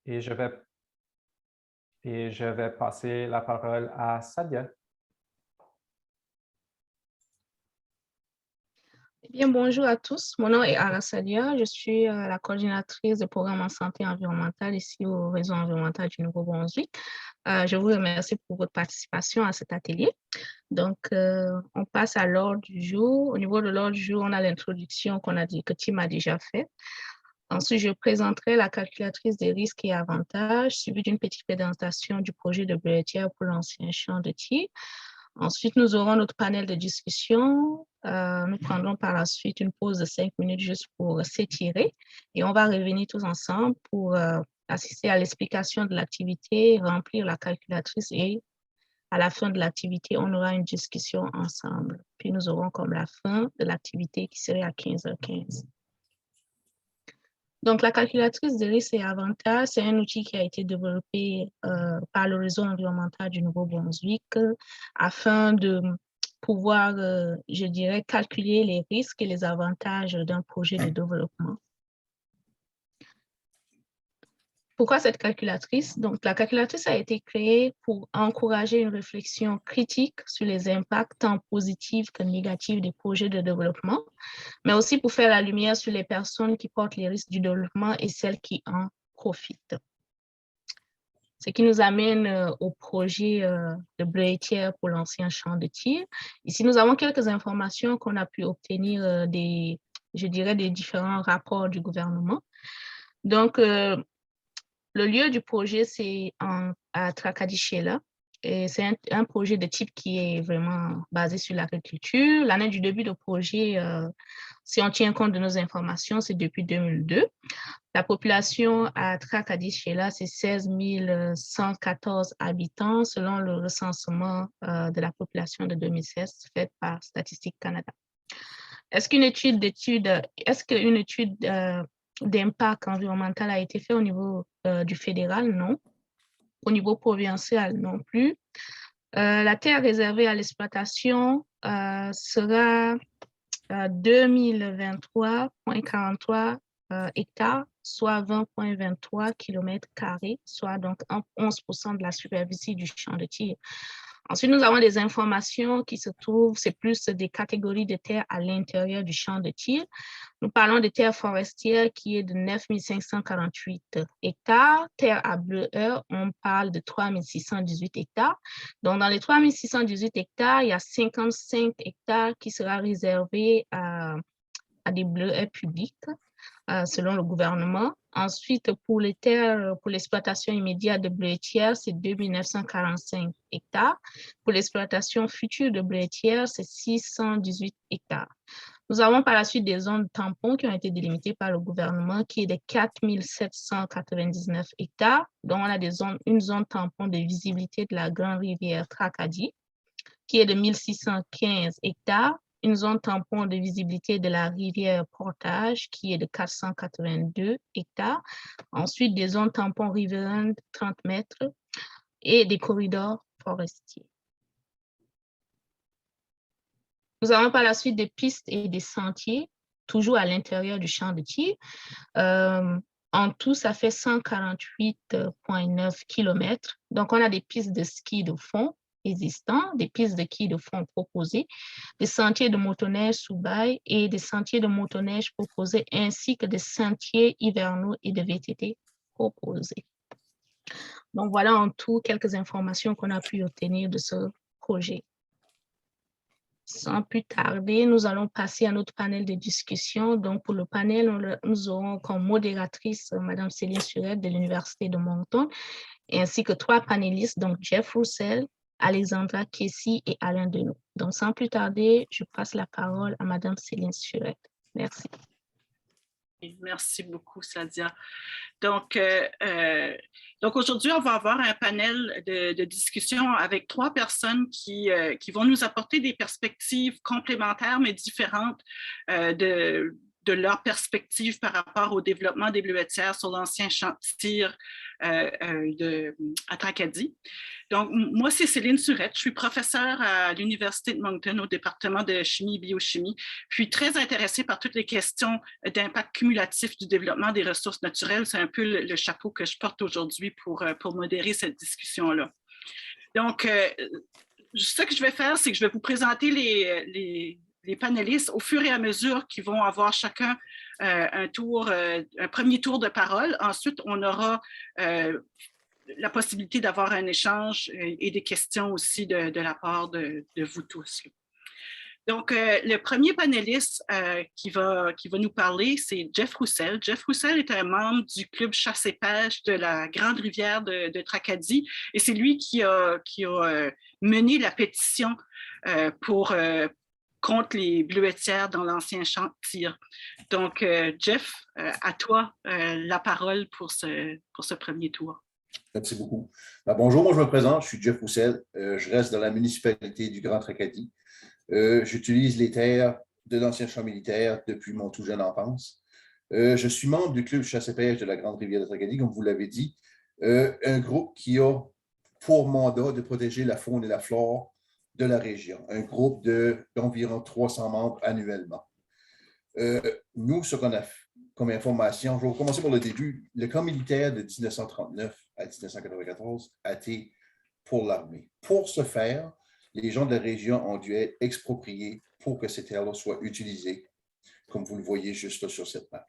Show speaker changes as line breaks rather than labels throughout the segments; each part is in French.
Et je vais passer la parole à Sadia.
Bien, bonjour à tous. Mon nom est Arasadia. Je suis la coordinatrice du programme en santé environnementale ici au réseau environnemental du Nouveau-Brunswick. Je vous remercie pour votre participation à cet atelier. Donc, on passe à l'ordre du jour. Au niveau de l'ordre du jour, on a l'introduction que Tim a déjà faite. Ensuite, je présenterai la calculatrice des risques et avantages, suivie d'une petite présentation du projet de Bretière pour l'ancien champ de tir. Ensuite, nous aurons notre panel de discussion. Nous prendrons par la suite une pause de 5 minutes juste pour s'étirer et on va revenir tous ensemble pour assister à l'explication de l'activité, remplir la calculatrice et à la fin de l'activité, on aura une discussion ensemble. Puis nous aurons comme la fin de l'activité qui serait à 15h15. Donc, la calculatrice de risques et avantages, c'est un outil qui a été développé par le réseau environnemental du Nouveau-Brunswick afin de pouvoir, je dirais, calculer les risques et les avantages d'un projet de développement. Pourquoi cette calculatrice? Donc, la calculatrice a été créée pour encourager une réflexion critique sur les impacts tant positifs que négatifs des projets de développement, mais aussi pour faire la lumière sur les personnes qui portent les risques du développement et celles qui en profitent. Ce qui nous amène au projet de Bretière pour l'ancien champ de tir. Ici, nous avons quelques informations qu'on a pu obtenir des différents rapports du gouvernement. Donc, le lieu du projet, c'est à Tracadie-Sheila. Et c'est un projet de type qui est vraiment basé sur l'agriculture. L'année du début du projet, si on tient compte de nos informations, c'est depuis 2002. La population à Tracadie-Sheila, c'est 16 114 habitants selon le recensement de la population de 2016 fait par Statistique Canada. Est-ce qu'une étude d'impact environnemental a été faite au niveau du fédéral? Non. Au niveau provincial, non plus. La terre réservée à l'exploitation sera 2023,43 hectares, soit 20,23 km², soit donc 11% de la superficie du champ de tir. Ensuite, nous avons des informations qui se trouvent, c'est plus des catégories de terres à l'intérieur du champ de tir. Nous parlons de terres forestières qui est de 9 548 hectares. Terre à bleueur, on parle de 3 618 hectares. Donc, dans les 3 618 hectares, il y a 55 hectares qui sera réservé à des bleuets publics, selon le gouvernement. Ensuite, pour les terres, pour l'exploitation immédiate de bleuetières, c'est 2 945 hectares. Pour l'exploitation future de bleuetières, c'est 618 hectares. Nous avons par la suite des zones tampons qui ont été délimitées par le gouvernement, qui est de 4 799 hectares. Donc, on a une zone tampon de visibilité de la grande rivière Tracadie, qui est de 1615 hectares. Une zone tampon de visibilité de la rivière Portage, qui est de 482 hectares. Ensuite, des zones tampons riveraines de 30 mètres et des corridors forestiers. Nous avons par la suite des pistes et des sentiers, toujours à l'intérieur du champ de tir. En tout, ça fait 148,9 km. Donc, on a des pistes de ski de fond existants, des pistes de ski de fond proposées, des sentiers de motoneige sous bail et des sentiers de motoneige proposés, ainsi que des sentiers hivernaux et de VTT proposés. Donc, voilà en tout quelques informations qu'on a pu obtenir de ce projet. Sans plus tarder, nous allons passer à notre panel de discussion. Donc, pour le panel, nous aurons comme modératrice Mme Céline Surette de l'Université de Moncton, ainsi que 3 panélistes, donc Jeff Roussel, Alexandra Kessy et Alain Deneau. Donc, sans plus tarder, je passe la parole à Mme Céline Surette. Merci.
Merci beaucoup, Sadia. Donc aujourd'hui, on va avoir un panel de discussion avec 3 personnes qui vont nous apporter des perspectives complémentaires, mais différentes de leur perspective par rapport au développement des bleuetières sur l'ancien champ de tir à Tracadie. Donc, moi, c'est Céline Surette. Je suis professeure à l'Université de Moncton au département de chimie et biochimie, puis très intéressée par toutes les questions d'impact cumulatif du développement des ressources naturelles. C'est un peu le chapeau que je porte aujourd'hui pour modérer cette discussion-là. Donc, ce que je vais faire, c'est que je vais vous présenter les panélistes au fur et à mesure qu'ils vont avoir chacun un premier tour de parole. Ensuite, on aura la possibilité d'avoir un échange et des questions aussi de la part de vous tous. Donc, le premier panéliste qui va nous parler, c'est Jeff Roussel. Jeff Roussel est un membre du club chasse et pêche de la Grande Rivière de Tracadie et c'est lui qui a mené la pétition contre les bleuetières dans l'ancien champ de tir. Donc, Jeff, à toi la parole pour ce premier tour.
Merci beaucoup. Bonjour, moi je me présente, je suis Jeff Roussel. Je reste dans la municipalité du Grand Tracadie. J'utilise les terres de l'ancien champ militaire depuis mon tout jeune enfance. Je suis membre du club chasse et pêche de la Grande Rivière de Tracadie, comme vous l'avez dit, un groupe qui a pour mandat de protéger la faune et la flore de la région, un groupe d'environ 300 membres annuellement. Nous, ce qu'on a comme information, je vais commencer par le début. Le camp militaire de 1939 à 1994 a été pour l'armée. Pour ce faire, les gens de la région ont dû être expropriés pour que ces terres-là soient utilisées, comme vous le voyez juste là sur cette map.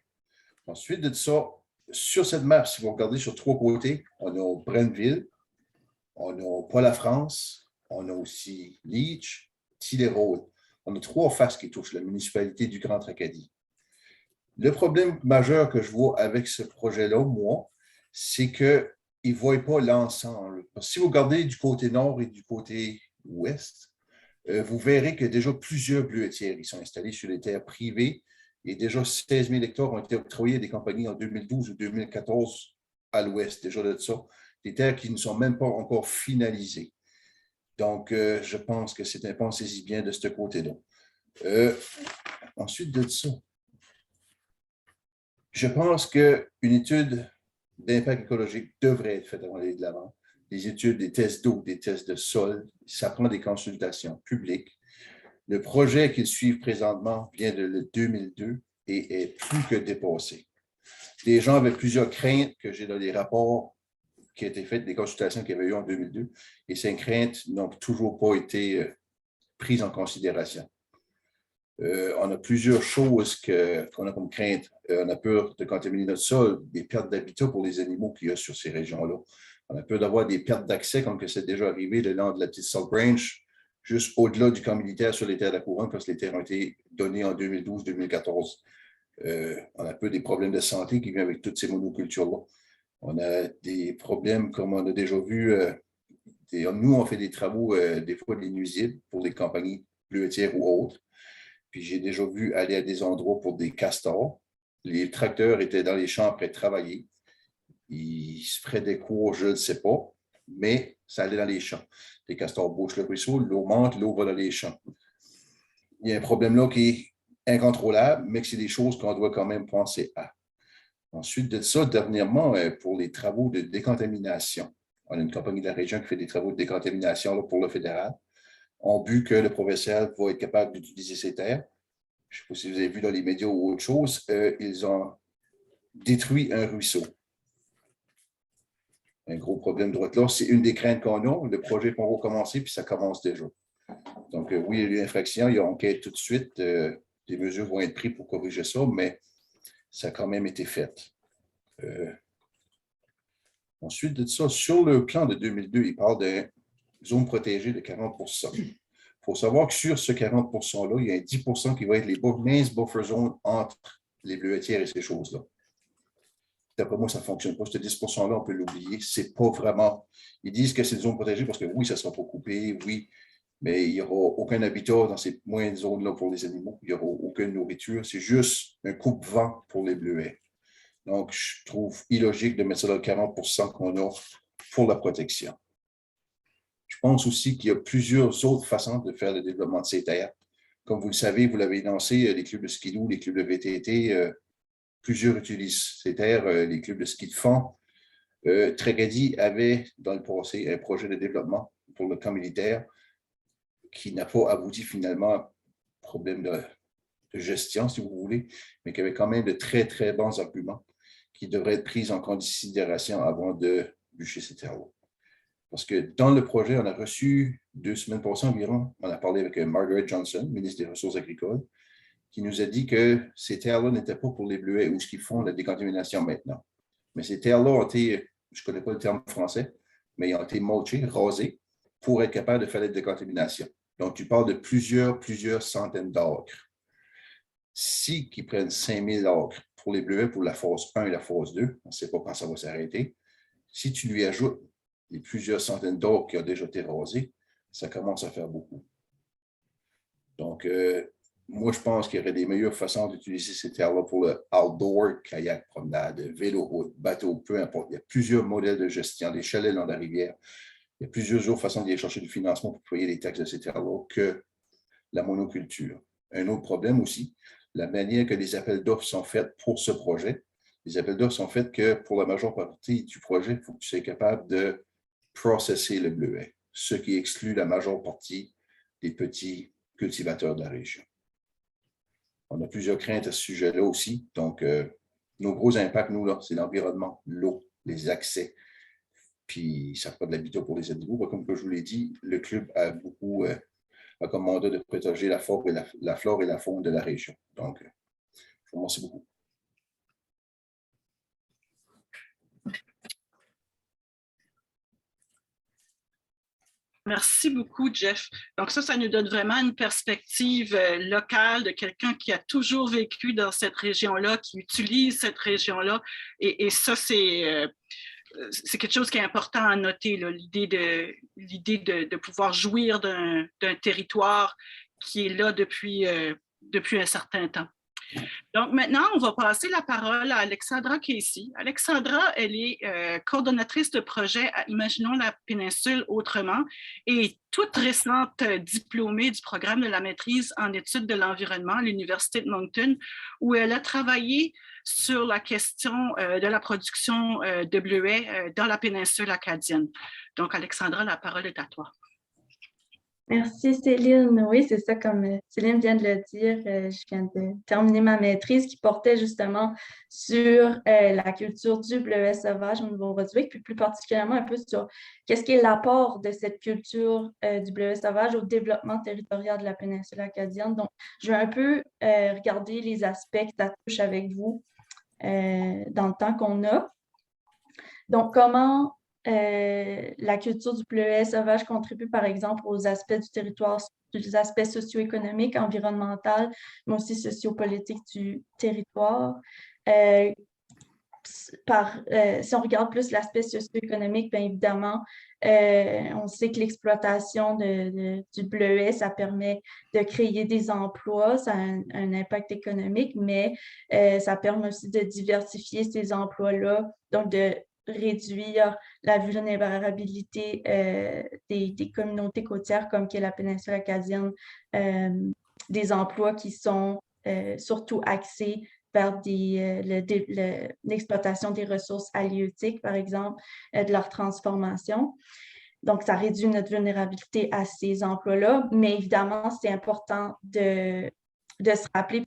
Ensuite de ça, sur cette map, si vous regardez sur 3 côtés, on a Brenneville, on a Pas-la-France, on a aussi Leach, Tilley-Road. On a 3 faces qui touchent la municipalité du Grand Tracadie. Le problème majeur que je vois avec ce projet-là, moi, c'est qu'ils ne voient pas l'ensemble. Si vous regardez du côté nord et du côté ouest, vous verrez qu'il y a déjà plusieurs bleuetières qui sont installées sur les terres privées et déjà 16 000 hectares ont été octroyés à des compagnies en 2012 ou 2014 à l'ouest, déjà de ça. Des terres qui ne sont même pas encore finalisées. Donc, je pense que c'est un pensez-y bien de ce côté-là. Ensuite de ça, je pense qu'une étude d'impact écologique devrait être faite avant d'aller de l'avant. Des études, des tests d'eau, des tests de sol, ça prend des consultations publiques. Le projet qu'ils suivent présentement vient de 2002 et est plus que dépassé. Les gens avaient plusieurs craintes que j'ai dans les rapports qui ont été faits, des consultations qu'il y avait eu en 2002, et ces craintes n'ont toujours pas été prises en considération. On a plusieurs choses qu'on a comme crainte. On a peur de contaminer notre sol, des pertes d'habitat pour les animaux qu'il y a sur ces régions-là. On a peur d'avoir des pertes d'accès, comme que c'est déjà arrivé le long de la petite Salt Branch, juste au-delà du camp militaire sur les terres de la couronne, parce que les terres ont été données en 2012-2014. On a peur des problèmes de santé qui viennent avec toutes ces monocultures-là. On a des problèmes, comme on a déjà vu, nous, on fait des travaux, des fois, des nuisibles pour des compagnies bleuetières ou autres. Puis j'ai déjà vu aller à des endroits pour des castors. Les tracteurs étaient dans les champs après travailler. Ils se feraient des cours, je ne sais pas, mais ça allait dans les champs. Les castors bouchent le ruisseau, l'eau monte, l'eau va dans les champs. Il y a un problème là qui est incontrôlable, mais que c'est des choses qu'on doit quand même penser à. Ensuite de ça, dernièrement, pour les travaux de décontamination, on a une compagnie de la région qui fait des travaux de décontamination là, pour le fédéral, en but que le provincial va être capable d'utiliser ces terres. Je ne sais pas si vous avez vu dans les médias ou autre chose, ils ont détruit un ruisseau. Un gros problème de droite là. C'est une des craintes qu'on a. Le projet va recommencer, puis ça commence déjà. Donc, oui, il y a eu une infraction, il y a enquête tout de suite. Des mesures vont être prises pour corriger ça, mais ça a quand même été fait. Ensuite de ça, sur le plan de 2002, il parle d'une zone protégée de 40 %. Il faut savoir que sur ce 40 %-là, il y a 10 % qui va être les minces buffer zones entre les bleuetières et ces choses-là. D'après moi, ça ne fonctionne pas. Ce 10 %-là, on peut l'oublier. C'est pas vraiment. Ils disent que c'est une zone protégée parce que oui, ça ne sera pas coupé, oui, mais il n'y aura aucun habitat dans ces moyennes zones-là pour les animaux. Il n'y aura aucune nourriture. C'est juste un coupe-vent pour les bleuets. Donc, je trouve illogique de mettre ça dans le 40 % qu'on a pour la protection. Je pense aussi qu'il y a plusieurs autres façons de faire le développement de ces terres. Comme vous le savez, vous l'avez énoncé, les clubs de skidoo, les clubs de VTT, plusieurs utilisent ces terres, les clubs de ski de fond. Tracadie avait dans le passé un projet de développement pour le camp militaire qui n'a pas abouti finalement à problème de gestion, si vous voulez, mais qui avait quand même de très, très bons arguments qui devraient être pris en considération avant de bûcher ces terres-là. Parce que dans le projet, on a reçu 2 semaines passées environ, on a parlé avec Margaret Johnson, ministre des Ressources agricoles, qui nous a dit que ces terres-là n'étaient pas pour les bleuets ou ce qu'ils font la décontamination maintenant. Mais ces terres-là ont été, je ne connais pas le terme français, mais ils ont été mulchées, rasées, pour être capables de faire la décontamination. Donc, tu parles de plusieurs centaines d'acres. Si ils prennent 5000 acres pour les bleuets, pour la phase 1 et la phase 2, on ne sait pas quand ça va s'arrêter, si tu lui ajoutes les plusieurs centaines d'acres qui ont déjà été rasés, ça commence à faire beaucoup. Donc, moi, je pense qu'il y aurait des meilleures façons d'utiliser ces terres-là pour le outdoor, kayak, promenade, vélo, bateau, peu importe. Il y a plusieurs modèles de gestion, des chalets dans la rivière. Il y a plusieurs autres façons d'aller chercher du financement pour payer les taxes de ces terres-là que la monoculture. Un autre problème aussi, la manière que les appels d'offres sont faits pour ce projet. Les appels d'offres sont faits que pour la majeure partie du projet, il faut que tu sois capable de processer le bleuet, ce qui exclut la majeure partie des petits cultivateurs de la région. On a plusieurs craintes à ce sujet-là aussi. Donc, nos gros impacts, nous, là, c'est l'environnement, l'eau, les accès. Puis, ça prend de l'habitat pour les animaux. Comme je vous l'ai dit, le club a beaucoup comme mandat de protéger la flore et la faune de la région. Donc, je vous remercie beaucoup.
Merci beaucoup, Jeff. Donc ça nous donne vraiment une perspective locale de quelqu'un qui a toujours vécu dans cette région-là, qui utilise cette région-là. Et ça, c'est quelque chose qui est important à noter, l'idée de pouvoir jouir d'un territoire qui est là depuis un certain temps. Donc maintenant, on va passer la parole à Alexandra Casey. Alexandra, elle est coordonnatrice de projet à Imaginons la péninsule autrement et toute récente diplômée du programme de la maîtrise en études de l'environnement à l'Université de Moncton, où elle a travaillé sur la question de la production de bleuets dans la péninsule acadienne. Donc Alexandra, la parole est à toi.
Merci Céline. Oui, c'est ça, comme Céline vient de le dire, je viens de terminer ma maîtrise qui portait justement sur la culture du bleuet sauvage au Nouveau-Brunswick, puis plus particulièrement un peu sur qu'est-ce qui est l'apport de cette culture du bleuet sauvage au développement territorial de la péninsule acadienne. Donc, je vais un peu regarder les aspects que ça touche avec vous dans le temps qu'on a. Donc, comment la culture du bleuet sauvage contribue, par exemple, aux aspects du territoire, aux aspects socio-économiques, environnementaux, mais aussi sociopolitiques du territoire. Si on regarde plus l'aspect socio-économique, bien évidemment, on sait que l'exploitation du bleuet, ça permet de créer des emplois, ça a un impact économique, mais ça permet aussi de diversifier ces emplois-là, donc de réduire la vulnérabilité des communautés côtières comme qu'est la péninsule acadienne, des emplois qui sont surtout axés vers l'exploitation des ressources halieutiques, par exemple, de leur transformation. Donc, ça réduit notre vulnérabilité à ces emplois-là, mais évidemment, c'est important de se rappeler et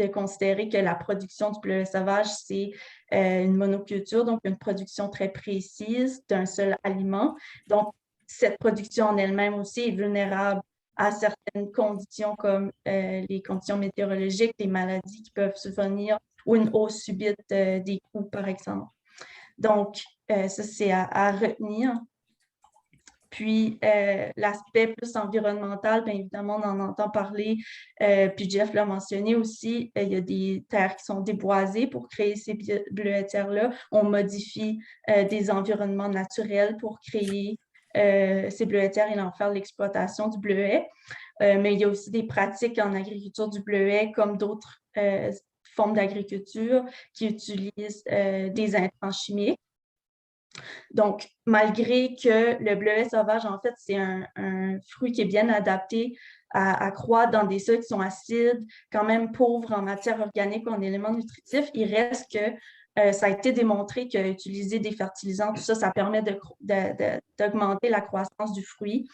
de considérer que la production du bleuet sauvage, c'est une monoculture, donc une production très précise d'un seul aliment. Donc, cette production en elle-même aussi est vulnérable à certaines conditions comme les conditions météorologiques, les maladies qui peuvent survenir ou une hausse subite des coûts, par exemple. Donc, ça, c'est à retenir. Puis, l'aspect plus environnemental, bien évidemment, on en entend parler, puis Jeff l'a mentionné aussi, il y a des terres qui sont déboisées pour créer ces bleuetières-là. On modifie des environnements naturels pour créer ces bleuetières et en faire l'exploitation du bleuet. Mais il y a aussi des pratiques en agriculture du bleuet, comme d'autres formes d'agriculture qui utilisent des intrants chimiques. Donc, malgré que le bleuet sauvage, en fait, c'est un fruit qui est bien adapté croître dans des sols qui sont acides, quand même pauvres en matière organique ou en éléments nutritifs. Il reste que ça a été démontré qu'utiliser des fertilisants, tout ça, ça permet d'augmenter la croissance du fruit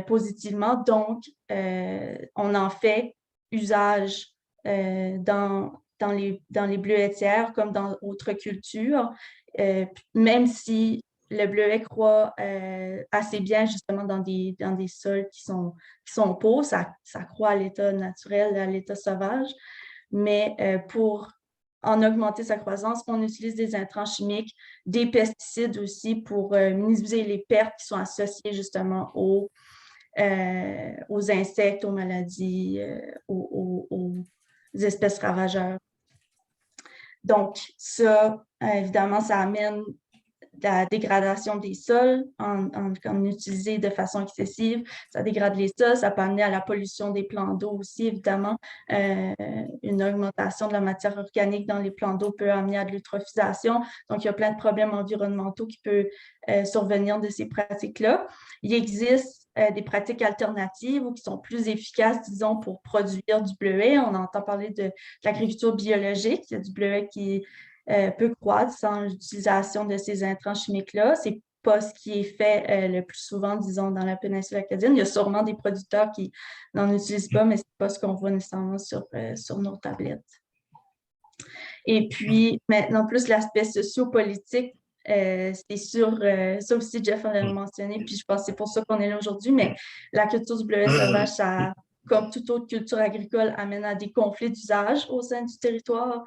positivement. Donc, on en fait usage dans les bleuetières comme dans d'autres cultures, même si le bleuet croît assez bien justement dans des sols qui sont pauvres, ça croît à l'état naturel, à l'état sauvage, mais pour en augmenter sa croissance, on utilise des intrants chimiques, des pesticides aussi pour minimiser les pertes qui sont associées justement aux insectes, aux maladies, aux espèces ravageurs. Donc, ça, évidemment, ça amène la dégradation des sols en utilisé de façon excessive. Ça dégrade les sols, ça peut amener à la pollution des plans d'eau aussi, évidemment. Une augmentation de la matière organique dans les plans d'eau peut amener à de l'eutrophisation. Donc, il y a plein de problèmes environnementaux qui peuvent survenir de ces pratiques-là. Il existe des pratiques alternatives ou qui sont plus efficaces, disons, pour produire du bleuet. On entend parler de l'agriculture biologique. Il y a du bleuet qui peut croître sans l'utilisation de ces intrants chimiques-là. Ce n'est pas ce qui est fait le plus souvent, disons, dans la péninsule acadienne. Il y a sûrement des producteurs qui n'en utilisent pas, mais ce n'est pas ce qu'on voit nécessairement sur nos tablettes. Et puis, maintenant, plus l'aspect sociopolitique, c'est sûr, ça aussi, Jeff en a mentionné, puis je pense que c'est pour ça qu'on est là aujourd'hui, mais la culture du bleuet sauvage, ça, comme toute autre culture agricole, amène à des conflits d'usage au sein du territoire,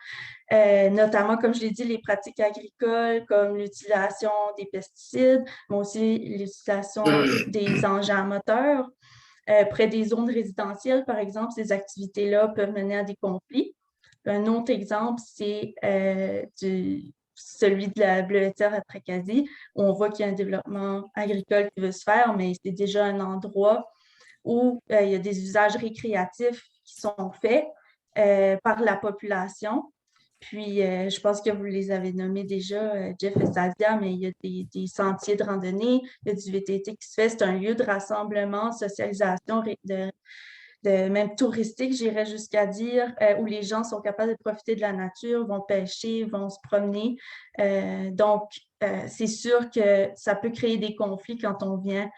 notamment, comme je l'ai dit, les pratiques agricoles, comme l'utilisation des pesticides, mais aussi l'utilisation des engins à moteur. Près des zones résidentielles, par exemple, ces activités-là peuvent mener à des conflits. Un autre exemple, c'est celui de la bleuetière à Tracadie, où on voit qu'il y a un développement agricole qui veut se faire, mais c'est déjà un endroit où il y a des usages récréatifs qui sont faits par la population. Puis, je pense que vous les avez nommés déjà, Jeff et Sadia, mais il y a des sentiers de randonnée, il y a du VTT qui se fait. C'est un lieu de rassemblement, socialisation, même touristique, j'irais jusqu'à dire, où les gens sont capables de profiter de la nature, vont pêcher, vont se promener. Donc, c'est sûr que ça peut créer des conflits quand on vient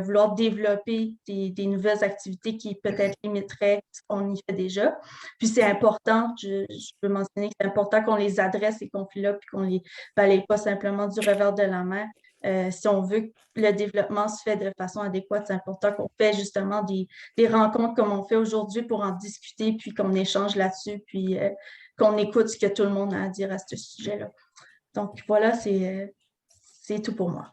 vouloir développer des nouvelles activités qui peut-être limiteraient ce qu'on y fait déjà. Puis c'est important, je peux mentionner que c'est important qu'on les adresse, ces conflits-là, puis qu'on ne les balaye pas simplement du revers de la main. Si on veut que le développement se fait de façon adéquate, c'est important qu'on fait justement des rencontres comme on fait aujourd'hui pour en discuter, puis qu'on échange là-dessus, puis qu'on écoute ce que tout le monde a à dire à ce sujet-là. Donc voilà, c'est tout pour moi.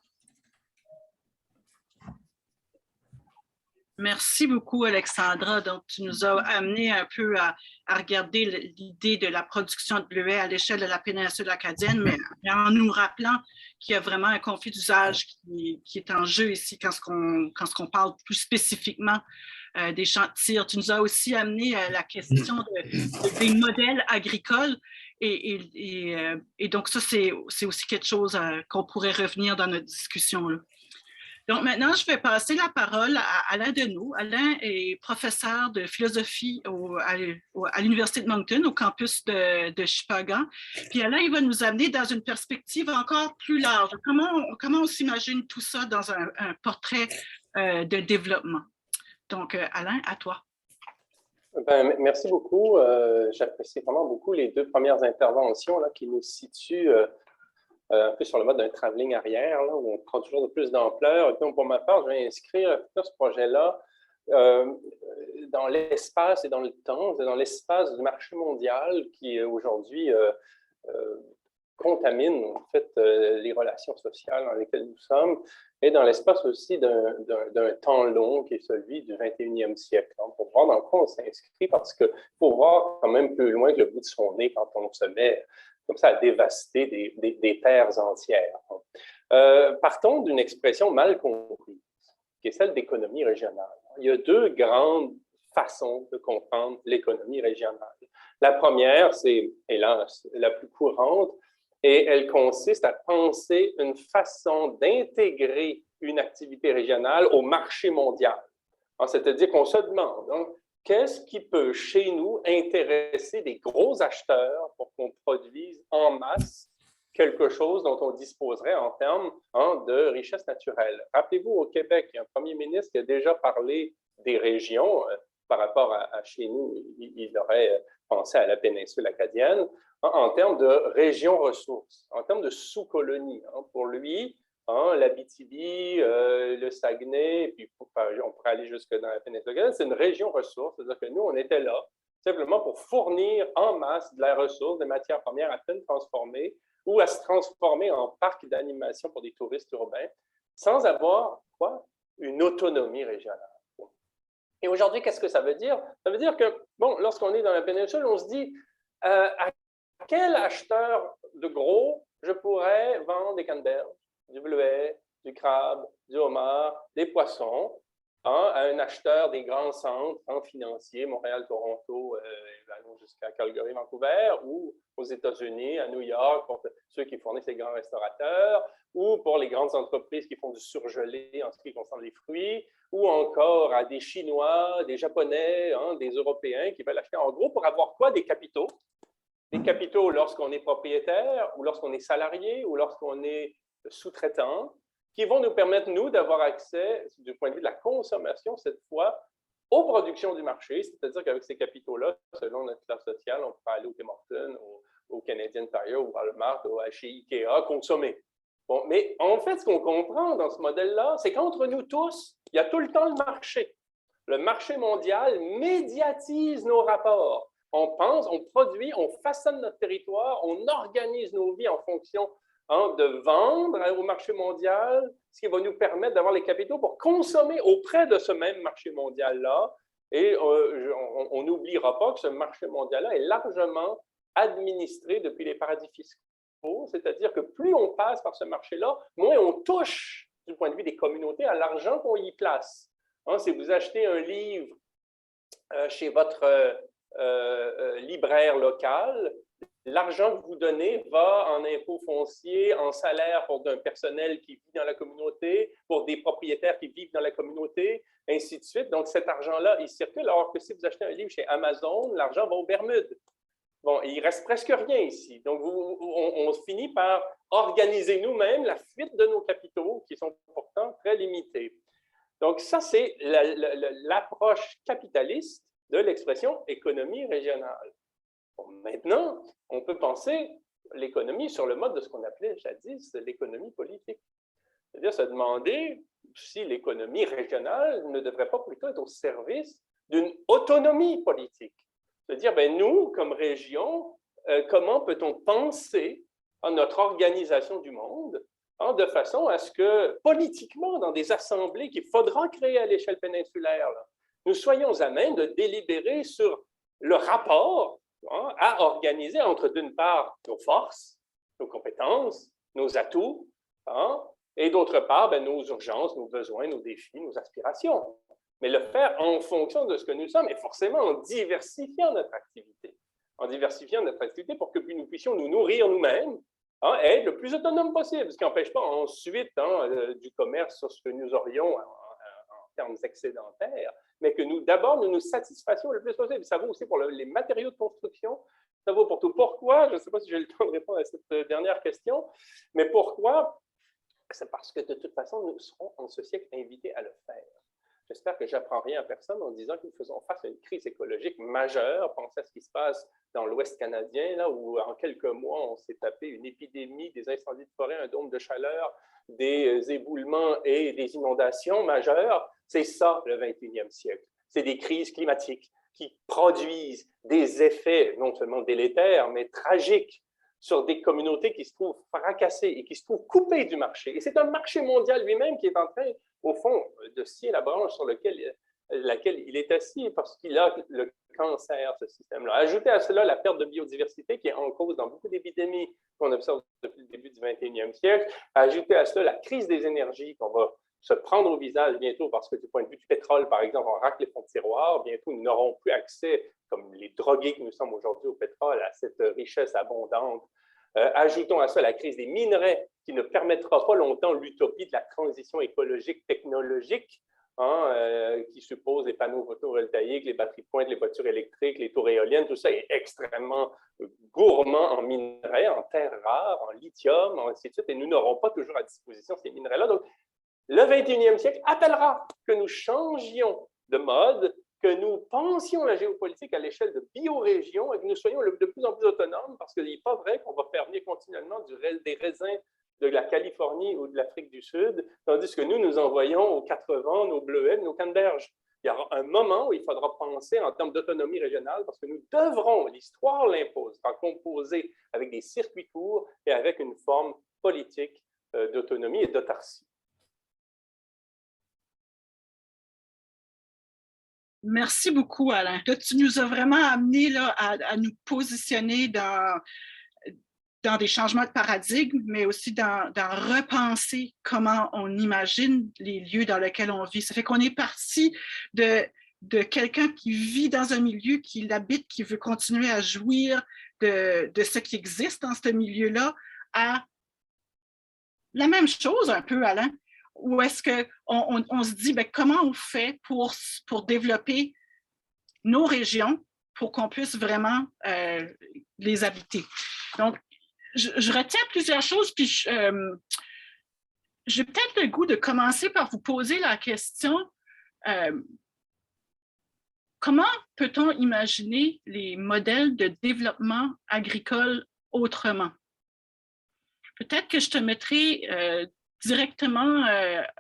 Merci beaucoup, Alexandra. Donc, tu nous as amené un peu à regarder l'idée de la production de bleuets à l'échelle de la péninsule acadienne, mais en nous rappelant qu'il y a vraiment un conflit d'usage qui est en jeu ici quand on parle plus spécifiquement des champs de tir. Tu nous as aussi amené la question des modèles agricoles. Et donc, ça, c'est aussi quelque chose qu'on pourrait revenir dans notre discussion là. Donc maintenant, je vais passer la parole à Alain Deneau. Alain est professeur de philosophie à l'Université de Moncton, au campus de Shippagan. Puis Alain, il va nous amener dans une perspective encore plus large. Comment on s'imagine tout ça dans un portrait de développement? Donc, Alain, à toi.
Ben, merci beaucoup. J'apprécie vraiment beaucoup les deux premières interventions là, qui nous situent un peu sur le mode d'un travelling arrière, là, où on prend toujours de plus d'ampleur. Et donc, pour ma part, je vais inscrire ce projet-là dans l'espace et dans le temps, dans l'espace du marché mondial qui aujourd'hui contamine en fait les relations sociales dans lesquelles nous sommes, et dans l'espace aussi d'un temps long qui est celui du 21e siècle. Donc, pour voir dans quoi on s'inscrit, parce qu'il faut voir quand même plus loin que le bout de son nez quand on se met comme ça à dévaster des terres entières. Partons d'une expression mal comprise, qui est celle d'économie régionale. Il y a deux grandes façons de comprendre l'économie régionale. La première, c'est, hélas, la plus courante, et elle consiste à penser une façon d'intégrer une activité régionale au marché mondial. C'est-à-dire qu'on se demande, qu'est-ce qui peut chez nous intéresser des gros acheteurs pour qu'on produise en masse quelque chose dont on disposerait en termes de richesse naturelle. Rappelez-vous, au Québec, il y a un premier ministre qui a déjà parlé des régions. Par rapport à chez nous, il aurait pensé à la péninsule acadienne, en termes de régions ressources, en termes de sous-colonies. Pour lui, l'Abitibi, le Saguenay, et puis on pourrait aller jusque dans la péninsule acadienne, c'est une région ressource, c'est-à-dire que nous, on était là simplement pour fournir en masse de la ressource, des matières premières à peine transformées, ou à se transformer en parc d'animation pour des touristes urbains, sans avoir une autonomie régionale. Et aujourd'hui, qu'est-ce que ça veut dire? Ça veut dire que, lorsqu'on est dans la péninsule, on se dit à quel acheteur de gros je pourrais vendre des canneberges, du bleuet, du crabe, du homard, des poissons, à un acheteur des grands centres financiers, Montréal, Toronto, allons jusqu'à Calgary, Vancouver, ou aux États-Unis, à New York, pour ceux qui fournissent les grands restaurateurs, ou pour les grandes entreprises qui font du surgelé en ce qui concerne les fruits, ou encore à des Chinois, des Japonais, des Européens qui veulent acheter en gros pour avoir quoi? Des capitaux. Des capitaux lorsqu'on est propriétaire, ou lorsqu'on est salarié, ou lorsqu'on est sous-traitant, qui vont nous permettre, nous, d'avoir accès, du point de vue de la consommation, cette fois, aux productions du marché, c'est-à-dire qu'avec ces capitaux-là, selon notre classe sociale, on pourra aller au Tim Hortons, au Canadian Tire, au Walmart, chez Ikea, consommer. Bon, mais en fait, ce qu'on comprend dans ce modèle-là, c'est qu'entre nous tous, il y a tout le temps le marché. Le marché mondial médiatise nos rapports. On pense, on produit, on façonne notre territoire, on organise nos vies en fonction de vendre au marché mondial, ce qui va nous permettre d'avoir les capitaux pour consommer auprès de ce même marché mondial-là. Et on n'oubliera pas que ce marché mondial-là est largement administré depuis les paradis fiscaux, c'est-à-dire que plus on passe par ce marché-là, moins on touche, du point de vue des communautés, à l'argent qu'on y place. Si vous achetez un livre chez votre libraire local, l'argent que vous donnez va en impôts fonciers, en salaire pour un personnel qui vit dans la communauté, pour des propriétaires qui vivent dans la communauté, ainsi de suite. Donc, cet argent-là, il circule, alors que si vous achetez un livre chez Amazon, l'argent va aux Bermudes. Bon, il ne reste presque rien ici. Donc, on finit par organiser nous-mêmes la fuite de nos capitaux, qui sont pourtant très limités. Donc, ça, c'est l'approche capitaliste de l'expression économie régionale. Bon, maintenant, on peut penser l'économie sur le mode de ce qu'on appelait jadis l'économie politique. C'est-à-dire se demander si l'économie régionale ne devrait pas plutôt être au service d'une autonomie politique. C'est-à-dire, nous, comme région, comment peut-on penser à notre organisation du monde de façon à ce que, politiquement, dans des assemblées qu'il faudra créer à l'échelle péninsulaire, là, nous soyons à même de délibérer sur le rapport à organiser entre, d'une part, nos forces, nos compétences, nos atouts, et d'autre part, nos urgences, nos besoins, nos défis, nos aspirations. Mais le faire en fonction de ce que nous sommes et forcément en diversifiant notre activité. En diversifiant notre activité pour que nous puissions nous nourrir nous-mêmes et être le plus autonome possible, ce qui n'empêche pas ensuite du commerce sur ce que nous aurions en termes excédentaires, mais que d'abord, nous nous satisfassions le plus possible. Ça vaut aussi pour les matériaux de construction, ça vaut pour tout. Pourquoi? Je ne sais pas si j'ai le temps de répondre à cette dernière question, mais pourquoi? C'est parce que de toute façon, nous serons en ce siècle invités à le faire. J'espère que je n'apprends rien à personne en disant que nous faisons face à une crise écologique majeure. Pensez à ce qui se passe dans l'Ouest canadien, là où en quelques mois, on s'est tapé une épidémie, des incendies de forêt, un dôme de chaleur, des éboulements et des inondations majeures. C'est ça, le 21e siècle. C'est des crises climatiques qui produisent des effets non seulement délétères, mais tragiques sur des communautés qui se trouvent fracassées et qui se trouvent coupées du marché. Et c'est un marché mondial lui-même qui est en train, au fond, de scier la branche sur laquelle il est assis parce qu'il a le cancer, ce système-là. Ajoutez à cela la perte de biodiversité qui est en cause dans beaucoup d'épidémies qu'on observe depuis le début du 21e siècle. Ajoutez à cela la crise des énergies qu'on va se prendre au visage bientôt parce que du point de vue du pétrole, par exemple, on racle les fonds de tiroir. Bientôt, nous n'aurons plus accès, comme les drogués que nous sommes aujourd'hui au pétrole, à cette richesse abondante. Ajoutons à ça la crise des minerais qui ne permettra pas longtemps l'utopie de la transition écologique technologique qui suppose les panneaux photovoltaïques, les batteries de pointe, les voitures électriques, les tours éoliennes, tout ça est extrêmement gourmand en minerais, en terres rares, en lithium, ainsi de suite, et nous n'aurons pas toujours à disposition ces minerais-là. Donc, le 21e siècle appellera que nous changions de mode, que nous pensions la géopolitique à l'échelle de biorégions et que nous soyons de plus en plus autonomes, parce qu'il n'est pas vrai qu'on va faire venir continuellement des raisins de la Californie ou de l'Afrique du Sud, tandis que nous envoyons aux 80 nos bleuets, nos canneberges. Il y aura un moment où il faudra penser en termes d'autonomie régionale, parce que nous devrons, l'histoire l'impose, composer avec des circuits courts et avec une forme politique d'autonomie et d'autarcie.
Merci beaucoup, Alain. Là, tu nous as vraiment amené là, à nous positionner dans des changements de paradigme, mais aussi dans repenser comment on imagine les lieux dans lesquels on vit. Ça fait qu'on est parti de quelqu'un qui vit dans un milieu, qui l'habite, qui veut continuer à jouir de ce qui existe dans ce milieu-là, à la même chose un peu, Alain. Ou est-ce qu'on se dit, comment on fait pour développer nos régions pour qu'on puisse vraiment les habiter? Donc, je retiens plusieurs choses, puis j'ai peut-être le goût de commencer par vous poser la question, comment peut-on imaginer les modèles de développement agricole autrement? Peut-être que je te mettrai directement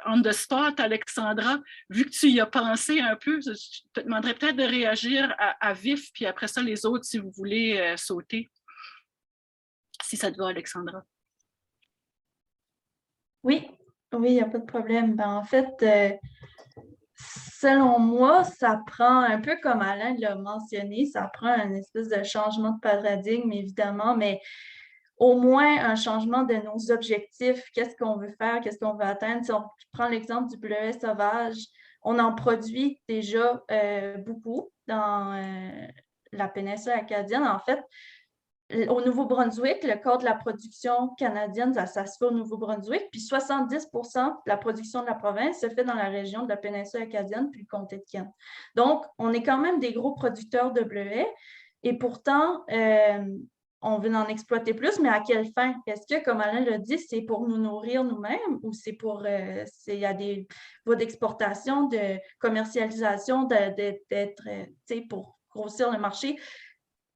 on the spot, Alexandra, vu que tu y as pensé un peu, je te demanderais peut-être de réagir à vif, puis après ça, les autres, si vous voulez sauter. Si ça te va, Alexandra.
Oui, il n'y a pas de problème. En fait, selon moi, ça prend un peu comme Alain l'a mentionné, ça prend une espèce de changement de paradigme, évidemment, mais au moins un changement de nos objectifs, qu'est-ce qu'on veut faire, qu'est-ce qu'on veut atteindre. Si on prend l'exemple du bleuet sauvage, on en produit déjà beaucoup dans la péninsule acadienne. En fait, au Nouveau-Brunswick, le quart de la production canadienne, ça se fait au Nouveau-Brunswick, puis 70% de la production de la province se fait dans la région de la péninsule acadienne, puis le comté de Kent. Donc, on est quand même des gros producteurs de bleuets, et pourtant, on veut en exploiter plus, mais à quelle fin? Est-ce que, comme Alain l'a dit, c'est pour nous nourrir nous-mêmes ou c'est pour... il y a des voies d'exportation, de commercialisation, d'être, pour grossir le marché?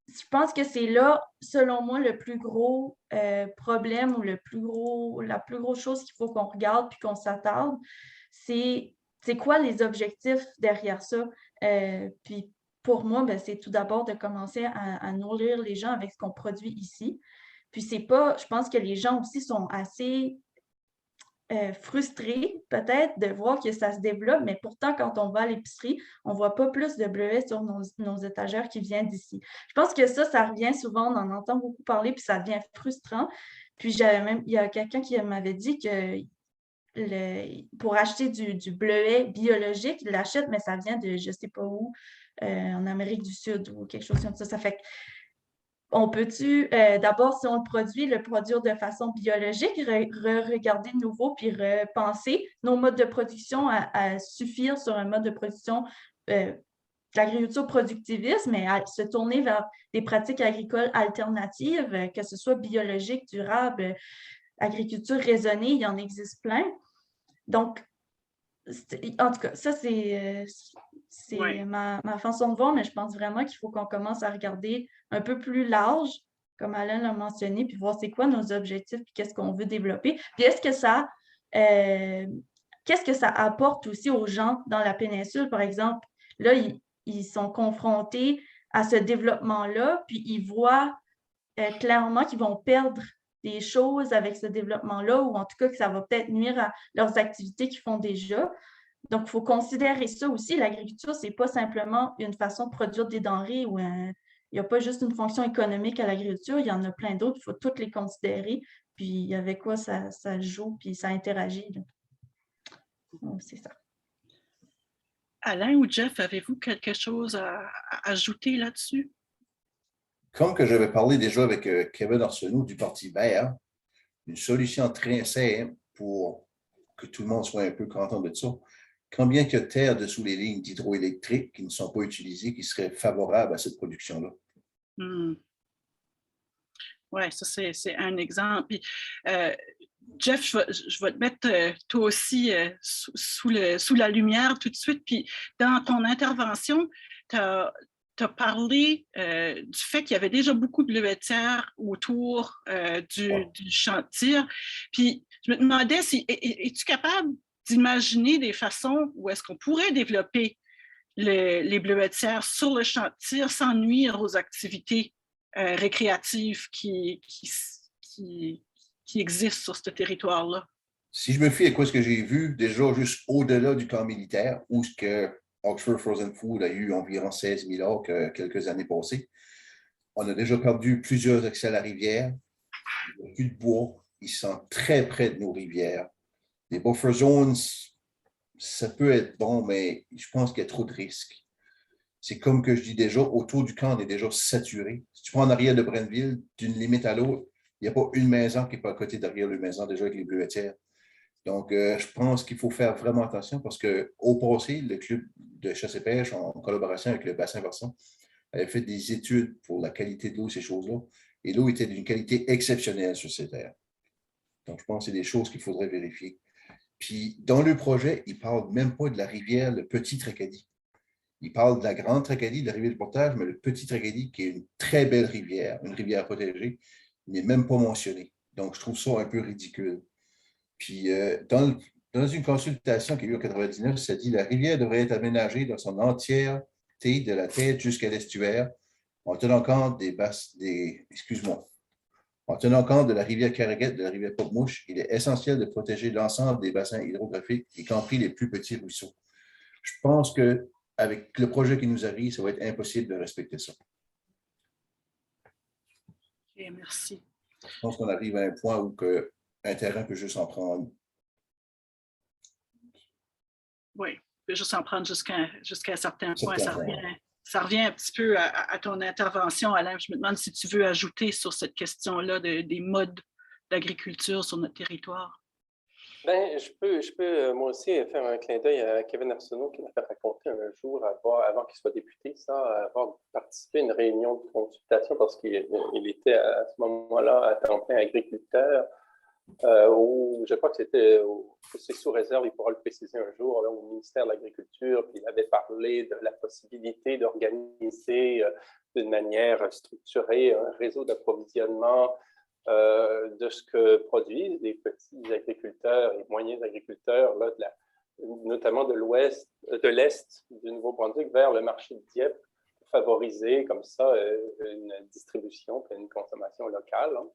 Je pense que c'est là, selon moi, le plus gros problème ou la plus grosse chose qu'il faut qu'on regarde puis qu'on s'attarde, c'est quoi les objectifs derrière ça? Puis pour moi, c'est tout d'abord de commencer à nourrir les gens avec ce qu'on produit ici. Puis je pense que les gens aussi sont assez frustrés peut-être de voir que ça se développe, mais pourtant, quand on va à l'épicerie, on ne voit pas plus de bleuets sur nos étagères qui viennent d'ici. Je pense que ça revient souvent, on en entend beaucoup parler, puis ça devient frustrant. Puis il y a quelqu'un qui m'avait dit que pour acheter du bleuet biologique, il l'achète, mais ça vient de je ne sais pas où, en Amérique du Sud ou quelque chose comme ça. Ça fait on peut-tu, d'abord, si on le produire de façon biologique, regarder de nouveau, puis repenser nos modes de production à suffire sur un mode de production l'agriculture productiviste, mais à se tourner vers des pratiques agricoles alternatives, que ce soit biologique, durable, agriculture raisonnée, il y en existe plein. Donc, en tout cas, ça, c'est ma façon de voir, mais je pense vraiment qu'il faut qu'on commence à regarder un peu plus large, comme Alain l'a mentionné, puis voir c'est quoi nos objectifs, puis qu'est-ce qu'on veut développer. Puis qu'est-ce que ça apporte aussi aux gens dans la péninsule, par exemple? Là, ils sont confrontés à ce développement-là, puis ils voient clairement qu'ils vont perdre des choses avec ce développement-là, ou en tout cas que ça va peut-être nuire à leurs activités qu'ils font déjà. Donc, il faut considérer ça aussi. L'agriculture, ce n'est pas simplement une façon de produire des denrées ou il n'y a pas juste une fonction économique à l'agriculture, il y en a plein d'autres, il faut toutes les considérer, puis avec quoi ça joue, puis ça interagit. Donc, c'est ça.
Alain ou Jeff, avez-vous quelque chose à ajouter là-dessus?
Comme que j'avais parlé déjà avec Kevin Arsenault du Parti vert, une solution très simple pour que tout le monde soit un peu content de ça. combien il y a de terre dessous les lignes d'hydroélectrique qui ne sont pas utilisées, qui seraient favorables à cette production-là?
Oui, ça, c'est un exemple. Puis, Jeff, je vais te mettre toi aussi sous la lumière tout de suite. Puis, dans ton intervention, tu as parlé du fait qu'il y avait déjà beaucoup de bleuetières autour du champ de tir. Puis, je me demandais si es-tu capable d'imaginer des façons où est-ce qu'on pourrait développer les bleuetières sur le champ de tir sans nuire aux activités récréatives qui existent sur ce territoire-là?
Si je me fie à ce que j'ai vu, déjà juste au-delà du camp militaire, où ce que Oxford Frozen Food a eu environ 16 000 acres quelques années passées, on a déjà perdu plusieurs accès à la rivière. Il n'y a plus de bois. Ils sont très près de nos rivières. Les buffer zones, ça peut être bon, mais je pense qu'il y a trop de risques. C'est comme que je dis déjà, autour du camp, on est déjà saturé. Si tu prends en arrière de Brennville, d'une limite à l'autre, il n'y a pas une maison qui n'est pas à côté derrière la maison, déjà avec les bleuetières. Donc, je pense qu'il faut faire vraiment attention parce qu'au passé, le club de chasse et pêche, en collaboration avec le bassin versant, avait fait des études pour la qualité de l'eau, ces choses-là. Et l'eau était d'une qualité exceptionnelle sur ces terres. Donc, je pense que c'est des choses qu'il faudrait vérifier. Puis, dans le projet, il ne parle même pas de la rivière, le Petit Tracadie. Il parle de la Grande Tracadie, de la rivière du Portage, mais le Petit Tracadie, qui est une très belle rivière, une rivière protégée, n'est même pas mentionné. Donc, je trouve ça un peu ridicule. Puis, dans une consultation qui a eu en 1999, ça dit que la rivière devrait être aménagée dans son entièreté de la tête jusqu'à l'estuaire, en tenant compte en tenant compte de la rivière Carreguette, de la rivière Pop-Mouche. Il est essentiel de protéger l'ensemble des bassins hydrographiques, y compris les plus petits ruisseaux. Je pense qu'avec le projet qui nous arrive, ça va être impossible de respecter ça.
OK, merci.
Je pense qu'on arrive à un point où un terrain peut juste en prendre.
Oui, peut juste en prendre jusqu'à un certain point. Ça revient un petit peu à ton intervention, Alain. Je me demande si tu veux ajouter sur cette question-là des modes d'agriculture sur notre territoire.
Bien, je peux moi aussi faire un clin d'œil à Kevin Arsenault qui m'a fait raconter un jour, avant qu'il soit député, avoir participé à une réunion de consultation parce qu'il était à ce moment-là à temps plein agriculteur. Je crois que c'est sous réserve, il pourra le préciser un jour, là, au ministère de l'Agriculture, puis il avait parlé de la possibilité d'organiser d'une manière structurée un réseau d'approvisionnement de ce que produisent les petits agriculteurs et moyens agriculteurs, là, notamment de l'Est du Nouveau-Brunswick vers le marché de Dieppe, pour favoriser comme ça une distribution et une consommation locale. Hein.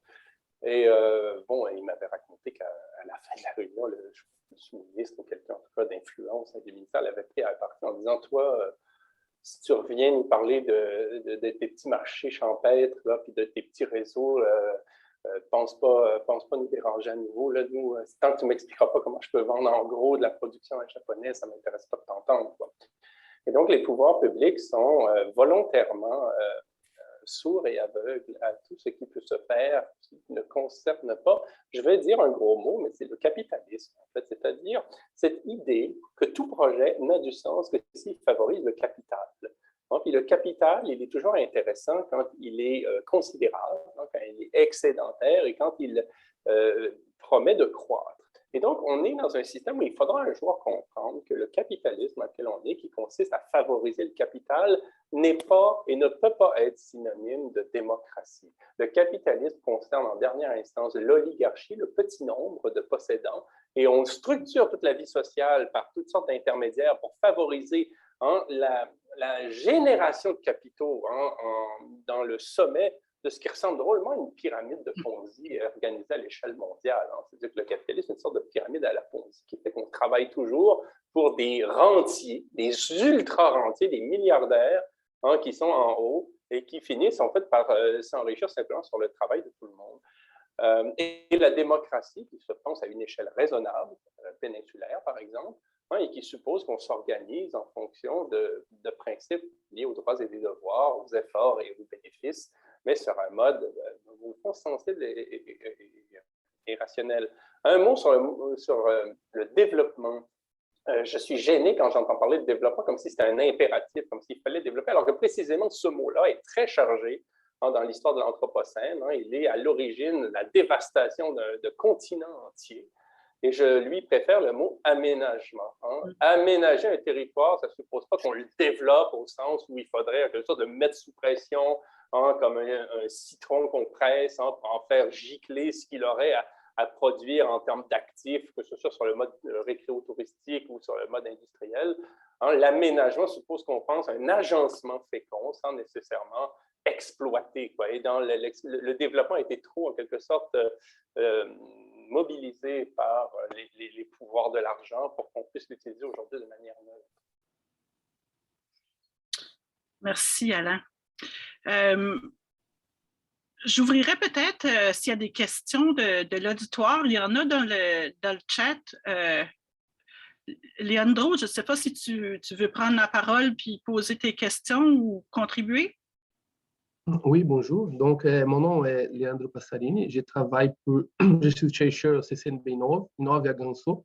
Et il m'avait raconté qu'à la fin de la réunion, le sous-ministre ou quelqu'un en tout cas d'influence du ministère l'avait pris à partie en disant, toi, si tu reviens nous parler de tes petits marchés champêtres, là, puis de tes petits réseaux, pense pas nous déranger à nouveau. Là, nous, tant que tu ne m'expliqueras pas comment je peux vendre en gros de la production japonaise, ça ne m'intéresse pas de t'entendre. Et donc, les pouvoirs publics sont volontairement sourds et aveugles à tout ce qui peut se faire, qui ne concerne pas, je vais dire un gros mot, mais c'est le capitalisme, en fait, c'est-à-dire cette idée que tout projet n'a du sens que s'il favorise le capital. Puis le capital, il est toujours intéressant quand il est considérable, quand il est excédentaire et quand il promet de croître. Et donc, on est dans un système où il faudra un jour comprendre que le capitalisme dans lequel on est, qui consiste à favoriser le capital, n'est pas et ne peut pas être synonyme de démocratie. Le capitalisme concerne en dernière instance l'oligarchie, le petit nombre de possédants, et on structure toute la vie sociale par toutes sortes d'intermédiaires pour favoriser la génération de capitaux dans le sommet de ce qui ressemble drôlement à une pyramide de Ponzi organisée à l'échelle mondiale. C'est-à-dire que le capitalisme est une sorte de pyramide à la Ponzi qui fait qu'on travaille toujours pour des rentiers, des ultra-rentiers, des milliardaires qui sont en haut et qui finissent en fait par s'enrichir simplement sur le travail de tout le monde. Et la démocratie, qui se pense à une échelle raisonnable, péninsulaire par exemple, et qui suppose qu'on s'organise en fonction de principes liés aux droits et des devoirs, aux efforts et aux bénéfices, mais sur un mode au fond sensible et rationnel. Un mot sur le développement je suis gêné quand j'entends parler de développement comme si c'était un impératif, comme s'il fallait développer, alors que précisément ce mot-là est très chargé dans l'histoire de l'Anthropocène. Il est à l'origine de la dévastation de continents entiers. Et je lui préfère le mot aménagement. Aménager un territoire, ça ne suppose pas qu'on le développe au sens où il faudrait en quelque sorte le mettre sous pression, comme un citron qu'on presse pour en faire gicler ce qu'il aurait à produire en termes d'actifs, que ce soit sur le mode récréo-touristique ou sur le mode industriel. L'aménagement suppose qu'on pense à un agencement fécond sans nécessairement exploiter. Et dans le développement a été trop, en quelque sorte, mobilisé par les pouvoirs de l'argent pour qu'on puisse l'utiliser aujourd'hui de manière neutre.
Merci, Alain. J'ouvrirais peut-être, s'il y a des questions de l'auditoire, il y en a dans le chat. Leandro, je ne sais pas si tu veux prendre la parole puis poser tes questions ou contribuer.
Oui, bonjour. Donc, mon nom est Leandro Passarini. Je travaille je suis chercheur au CCNB9 à Ganso.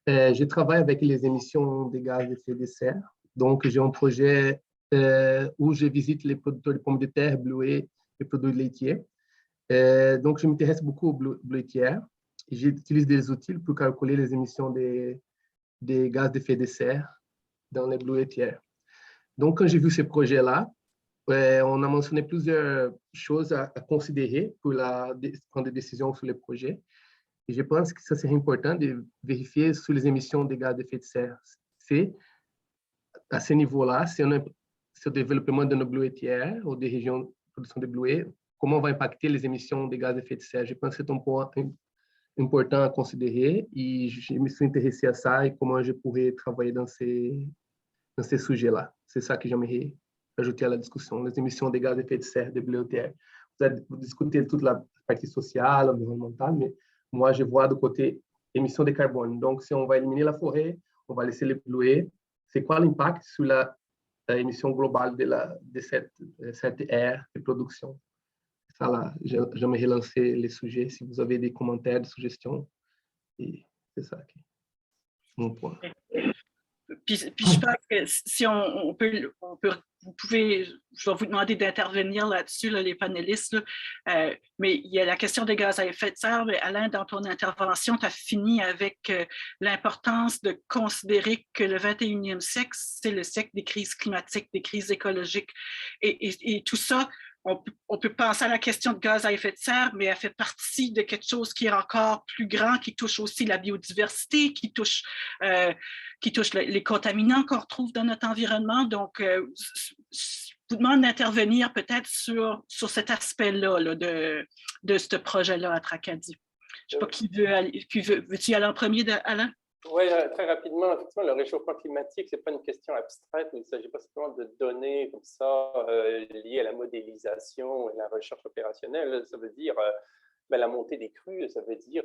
Je travaille avec les émissions de gaz à effet de serre. Donc, j'ai un projet où je visite les producteurs de pommes de terre, bleuets et produits laitiers. Donc, je m'intéresse beaucoup aux bleuetières. J'utilise des outils pour calculer les émissions des gaz d'effet de serre dans les bleuetières. Donc, quand j'ai vu ce projet-là, on a mentionné plusieurs choses à considérer pour prendre des décisions sur le projet. Et je pense que ça serait important de vérifier sur les émissions de gaz d'effet de serre. C'est à ce niveau-là, si le développement de nos bleuetières ou des régions de production de bleuets, comment va impacter les émissions de gaz d'effet de serre. Je pense que c'est un point important à considérer et je me suis intéressé à ça et comment je pourrais travailler dans ces sujets-là. C'est ça que j'aimerais ajouter à la discussion, les émissions de gaz à effet de serre des bleuetières. Vous discutez toute la partie sociale, environnementale, mais moi, je vois du côté émissions de carbone. Donc, si on va éliminer la forêt, on va laisser les bleuets, c'est quoi l'impact sur l'émission globale de cette ère de production? Ça, là, j'aimerais lancer les sujets, si vous avez des commentaires, des suggestions. Et c'est ça qui est mon point.
Puis je pense que si on peut, vous pouvez, je vais vous demander d'intervenir là-dessus, les panélistes, mais il y a la question des gaz à effet de serre. Mais Alain, dans ton intervention, tu as fini avec l'importance de considérer que le 21e siècle, c'est le siècle des crises climatiques, des crises écologiques. Et tout ça, on peut penser à la question de gaz à effet de serre, mais elle fait partie de quelque chose qui est encore plus grand, qui touche aussi la biodiversité, qui touche les contaminants qu'on retrouve dans notre environnement. Donc, je vous demande d'intervenir peut-être sur cet aspect-là de ce projet-là à Tracadie. Je ne sais pas qui veut. Veux-tu y aller en premier, Alain?
Oui, très rapidement, effectivement, le réchauffement climatique, ce n'est pas une question abstraite, mais il ne s'agit pas simplement de données comme ça liées à la modélisation et la recherche opérationnelle. Ça veut dire la montée des crues, ça veut dire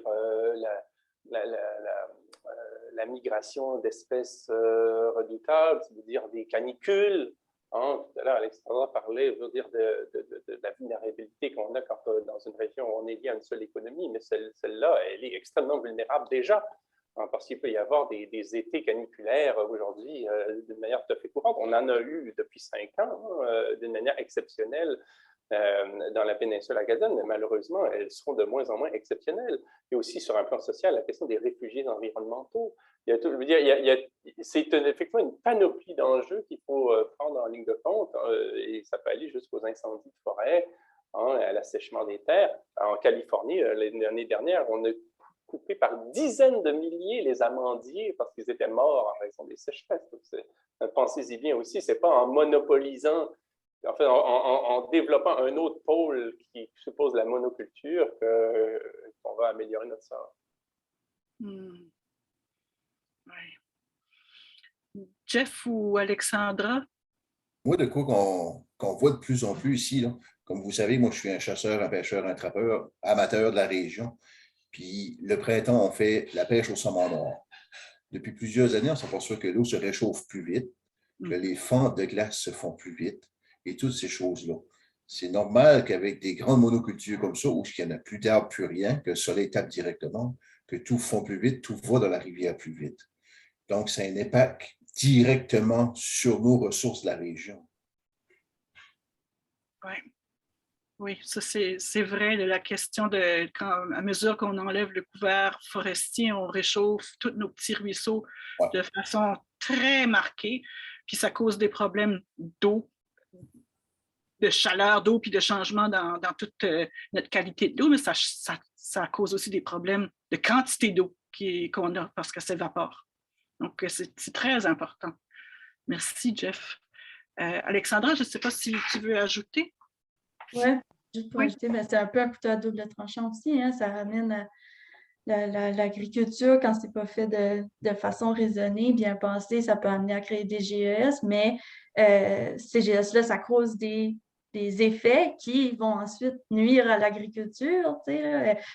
la migration d'espèces redoutables, ça veut dire des canicules. Tout à l'heure, Alexandra parlait de la vulnérabilité qu'on a quand dans une région où on est lié à une seule économie, mais celle-là, elle est extrêmement vulnérable déjà. Parce qu'il peut y avoir des étés caniculaires aujourd'hui d'une manière tout à fait courante. On en a eu depuis 5 ans d'une manière exceptionnelle dans la péninsule acadienne, mais malheureusement, elles seront de moins en moins exceptionnelles. Et aussi sur un plan social, la question des réfugiés environnementaux. C'est effectivement une panoplie d'enjeux qu'il faut prendre en ligne de compte et ça peut aller jusqu'aux incendies de forêt, à l'assèchement des terres. En Californie, l'année dernière, on a coupé par dizaines de milliers les amandiers parce qu'ils étaient morts en raison des sécheresses. Pensez-y bien aussi, ce n'est pas en monopolisant, en fait, en développant un autre pôle qui suppose la monoculture qu'on va améliorer notre sort.
Ouais. Jeff ou Alexandra?
Moi, de quoi qu'on voit de plus en plus ici, là, comme vous savez, moi, je suis un chasseur, un pêcheur, un trappeur amateur de la région. Puis le printemps, on fait la pêche au saumon noir. Depuis plusieurs années, on s'aperçoit que l'eau se réchauffe plus vite, que les fentes de glace se font plus vite et toutes ces choses-là. C'est normal qu'avec des grandes monocultures comme ça, où il n'y en a plus d'arbres, plus rien, que le soleil tape directement, que tout fond plus vite, tout va dans la rivière plus vite. Donc, c'est un impact directement sur nos ressources de la région.
Oui. Oui, ça c'est vrai, la question de à mesure qu'on enlève le couvert forestier, on réchauffe tous nos petits ruisseaux de façon très marquée, puis ça cause des problèmes d'eau, de chaleur d'eau, puis de changement dans toute notre qualité d'eau, mais ça cause aussi des problèmes de quantité d'eau qu'on a parce que ça s'évapore. Donc, c'est très important. Merci, Jeff. Alexandra, je ne sais pas si tu veux ajouter.
Oui, juste pour ajouter, c'est un peu un couteau à double tranchant aussi. Hein, ça ramène l'agriculture, quand ce n'est pas fait de façon raisonnée, bien pensée, ça peut amener à créer des GES, mais ces GES-là, ça cause des effets qui vont ensuite nuire à l'agriculture.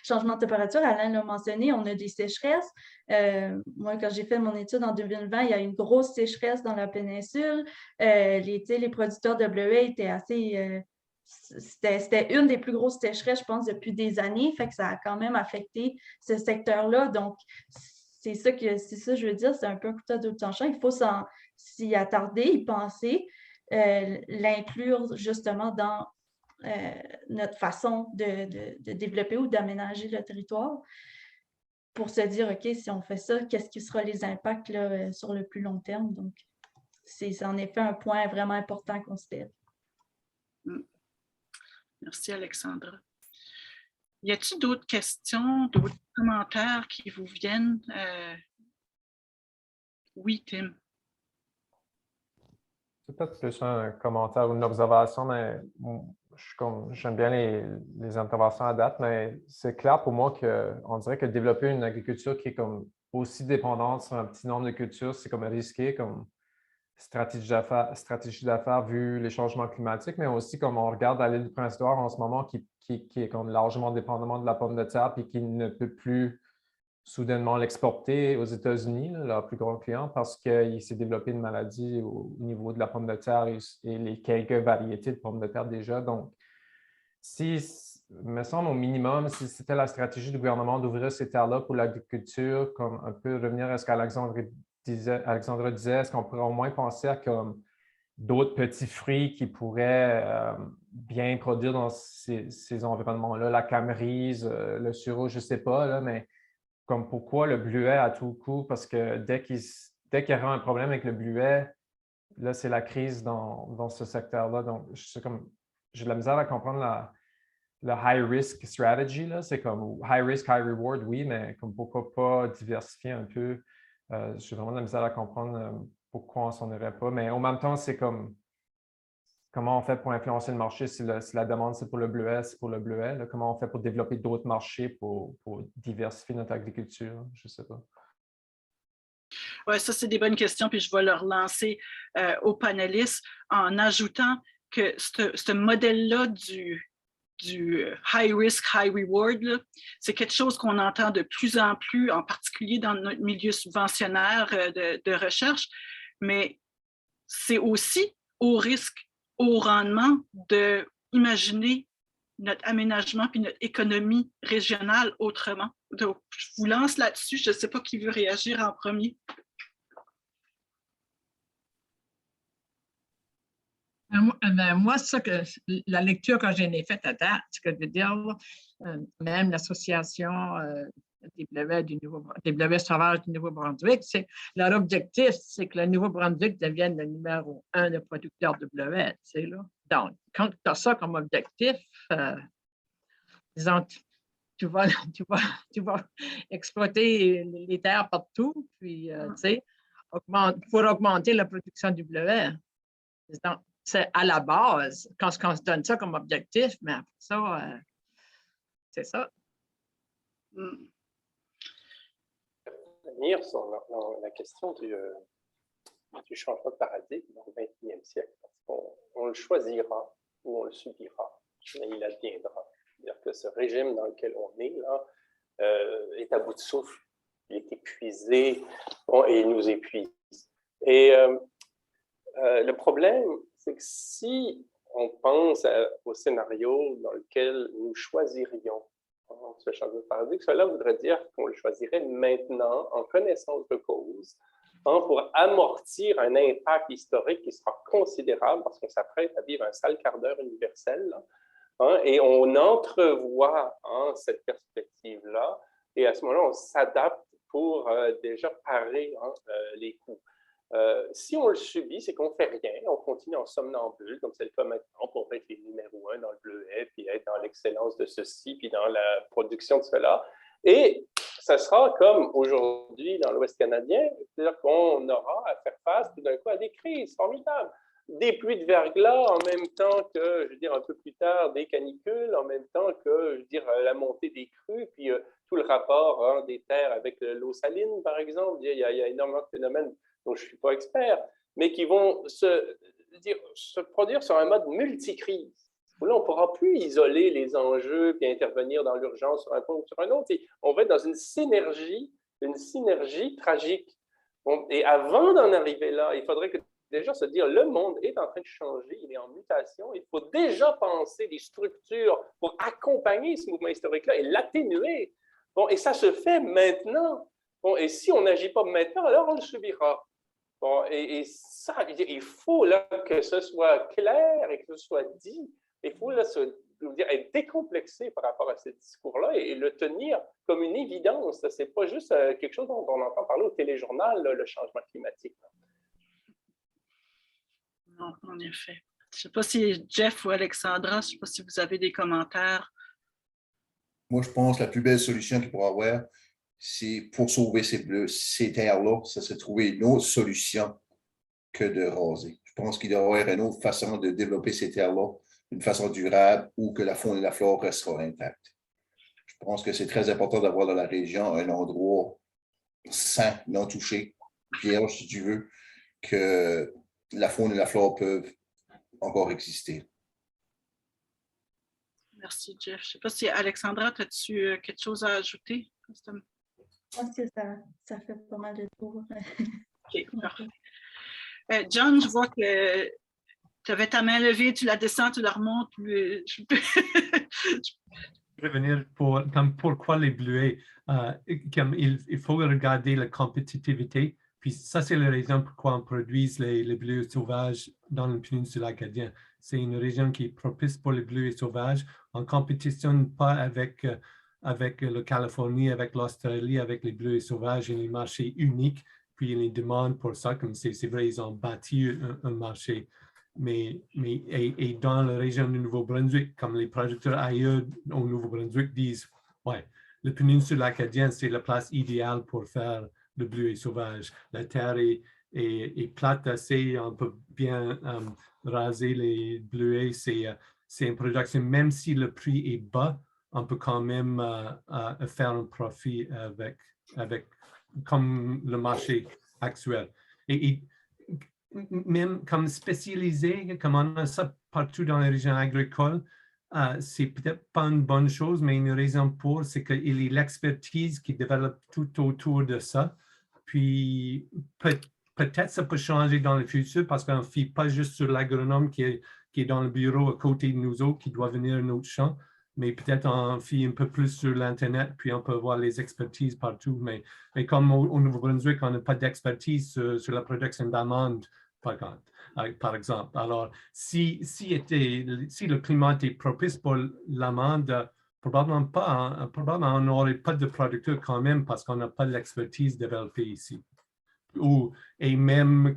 Changement de température, Alain l'a mentionné, on a des sécheresses. Moi, quand j'ai fait mon étude en 2020, il y a une grosse sécheresse dans la péninsule. Les producteurs de bleuets étaient assez... C'était une des plus grosses sécheresses, je pense, depuis des années. Fait que ça a quand même affecté ce secteur-là. Donc, c'est ça que je veux dire, c'est un peu un couteau à double tranchant. Il faut s'y attarder, y penser, l'inclure justement dans notre façon de développer ou d'aménager le territoire pour se dire, OK, si on fait ça, qu'est-ce qui sera les impacts là, sur le plus long terme? Donc, c'est en effet un point vraiment important à considérer.
Merci, Alexandra. Y a-t-il d'autres questions, d'autres commentaires qui vous viennent? Oui, Tim.
C'est peut-être plus un commentaire ou une observation, mais j'aime bien les interventions à date, mais c'est clair pour moi qu'on dirait que développer une agriculture qui est comme aussi dépendante sur un petit nombre de cultures, c'est comme risqué comme stratégie d'affaires vu les changements climatiques, mais aussi comme on regarde à l'île du Prince-Édouard en ce moment qui est comme largement dépendamment de la pomme de terre puis qui ne peut plus soudainement l'exporter aux États-Unis, leur plus gros client, parce qu'il s'est développé une maladie au niveau de la pomme de terre et les quelques variétés de pommes de terre déjà. Donc, il me semble au minimum, si c'était la stratégie du gouvernement d'ouvrir ces terres-là pour l'agriculture, comme un peu revenir à ce qu'Alexandra disait, est-ce qu'on pourrait au moins penser à comme d'autres petits fruits qui pourraient bien produire dans ces environnements-là, la camerise, le sureau, je ne sais pas, là, mais comme pourquoi le bleuet à tout coup? Parce que dès qu'il y aura un problème avec le bleuet, là, c'est la crise dans ce secteur-là. Donc, j'ai de la misère à comprendre la high-risk strategy. C'est comme high-risk, high-reward, oui, mais comme pourquoi pas diversifier un peu? J'ai vraiment de la misère à comprendre pourquoi on s'en irait pas. Mais en même temps, c'est comme comment on fait pour influencer le marché si la demande, c'est pour le bleuet, c'est pour le bleuet. Là, comment on fait pour développer d'autres marchés pour diversifier notre agriculture? Je ne sais pas.
Oui, ça, c'est des bonnes questions, puis je vais le relancer aux panélistes en ajoutant que ce modèle-là du high risk, high reward, c'est quelque chose qu'on entend de plus en plus, en particulier dans notre milieu subventionnaire de recherche, mais c'est aussi au risque, au rendement d'imaginer notre aménagement puis notre économie régionale autrement. Donc, je vous lance là-dessus. Je ne sais pas qui veut réagir en premier.
Moi, ça que la lecture que j'ai faite à date, ce que je veux dire, même l'association des bleuets sauvages du Nouveau-Brunswick, leur objectif, c'est que le Nouveau-Brunswick devienne le numéro 1 de producteur de bleuets. Là. Donc, quand tu as ça comme objectif, disons, tu vas exploiter les terres partout, puis, pour augmenter la production du bleuet. Donc, c'est à la base, quand on se donne ça comme objectif, mais après ça, c'est ça.
Venir sur la question du changement de paradigme au XXIe siècle, parce qu'on le choisira ou on le subira, mais il adviendra. C'est-à-dire que ce régime dans lequel on est là est à bout de souffle, il est épuisé et il nous épuise. Et le problème, c'est que si on pense au scénario dans lequel nous choisirions ce changement de paradigme, cela voudrait dire qu'on le choisirait maintenant en connaissance de cause, hein, pour amortir un impact historique qui sera considérable parce qu'on s'apprête à vivre un sale quart d'heure universel. Là, hein, et on entrevoit hein, cette perspective-là. Et à ce moment-là, on s'adapte pour déjà parer hein, les coûts. Si on le subit, c'est qu'on ne fait rien, on continue en somnambule, comme c'est le cas maintenant, pour être les numéros 1 dans le bleuet, puis être dans l'excellence de ceci, puis dans la production de cela. Et ça sera comme aujourd'hui dans l'Ouest canadien, c'est-à-dire qu'on aura à faire face tout d'un coup à des crises formidables. Des pluies de verglas en même temps que, je veux dire, un peu plus tard, des canicules, en même temps que, je veux dire, la montée des crues, puis tout le rapport hein, des terres avec l'eau saline, par exemple. Il y a énormément de phénomènes dont je ne suis pas expert, mais qui vont se produire sur un mode multicrise. Là, on ne pourra plus isoler les enjeux et intervenir dans l'urgence sur un point ou sur un autre. On va être dans une synergie tragique. Et avant d'en arriver là, il faudrait que déjà se dire, le monde est en train de changer, il est en mutation, il faut déjà penser des structures pour accompagner ce mouvement historique-là et l'atténuer. Bon, et ça se fait maintenant. Bon, et si on n'agit pas maintenant, alors on le subira. Bon, et ça, il faut là, que ce soit clair et que ce soit dit. Il faut là, être décomplexé par rapport à ce discours-là et le tenir comme une évidence. Ce n'est pas juste quelque chose dont on entend parler au téléjournal, là, le changement climatique.
Non, en effet. Je ne sais pas si Jeff ou Alexandra, je ne sais pas si vous avez des commentaires.
Moi, je pense que la plus belle solution qu'il pourra avoir, c'est pour sauver ces terres-là, ça c'est trouver une autre solution que de raser. Je pense qu'il doit y avoir une autre façon de développer ces terres-là, d'une façon durable, où que la faune et la flore resteront intactes. Je pense que c'est très important d'avoir dans la région un endroit sain, non touché, vierge si tu veux, que la faune et la flore peuvent encore exister.
Merci, Jeff. Je ne sais pas si, Alexandra, as-tu quelque chose à ajouter?
Je pense que ça fait pas mal de tours.
OK, parfait. John, je vois que tu avais ta main levée, tu la descends, tu la remontes. Je
vais venir pourquoi les bleuets. Il faut regarder la compétitivité. Puis ça, c'est la raison pourquoi on produit les bleuets sauvages dans la péninsule acadienne. C'est une région qui est propice pour les bleuets sauvages. On ne compétitionne pas avec la Californie, avec l'Australie, avec les bleuets sauvages. Il y a un marché unique. Puis il y a une demande pour ça. Comme c'est vrai, ils ont bâti un marché. Mais dans la région du Nouveau-Brunswick, comme les producteurs ailleurs au Nouveau-Brunswick disent, ouais, la péninsule acadienne, c'est la place idéale pour faire le bleuet sauvage. La terre est plate assez, on peut bien raser les bleuets. C'est une production, même si le prix est bas, on peut quand même faire un profit avec comme le marché actuel. Et même comme spécialisé, comme on a ça partout dans les régions agricoles, c'est peut-être pas une bonne chose, mais une raison pour, c'est qu'il y a l'expertise qui développe tout autour de ça. Puis peut-être ça peut changer dans le futur parce qu'on ne fie pas juste sur l'agronome qui est dans le bureau à côté de nous autres, qui doit venir un autre champ, mais peut-être on fie un peu plus sur l'Internet, puis on peut voir les expertises partout. Mais comme au Nouveau-Brunswick, on n'a pas d'expertise sur la production d'amandes, par exemple. Alors, si le climat était propice pour l'amande, probablement on n'aurait pas de producteurs quand même parce qu'on n'a pas l'expertise développée ici. Et même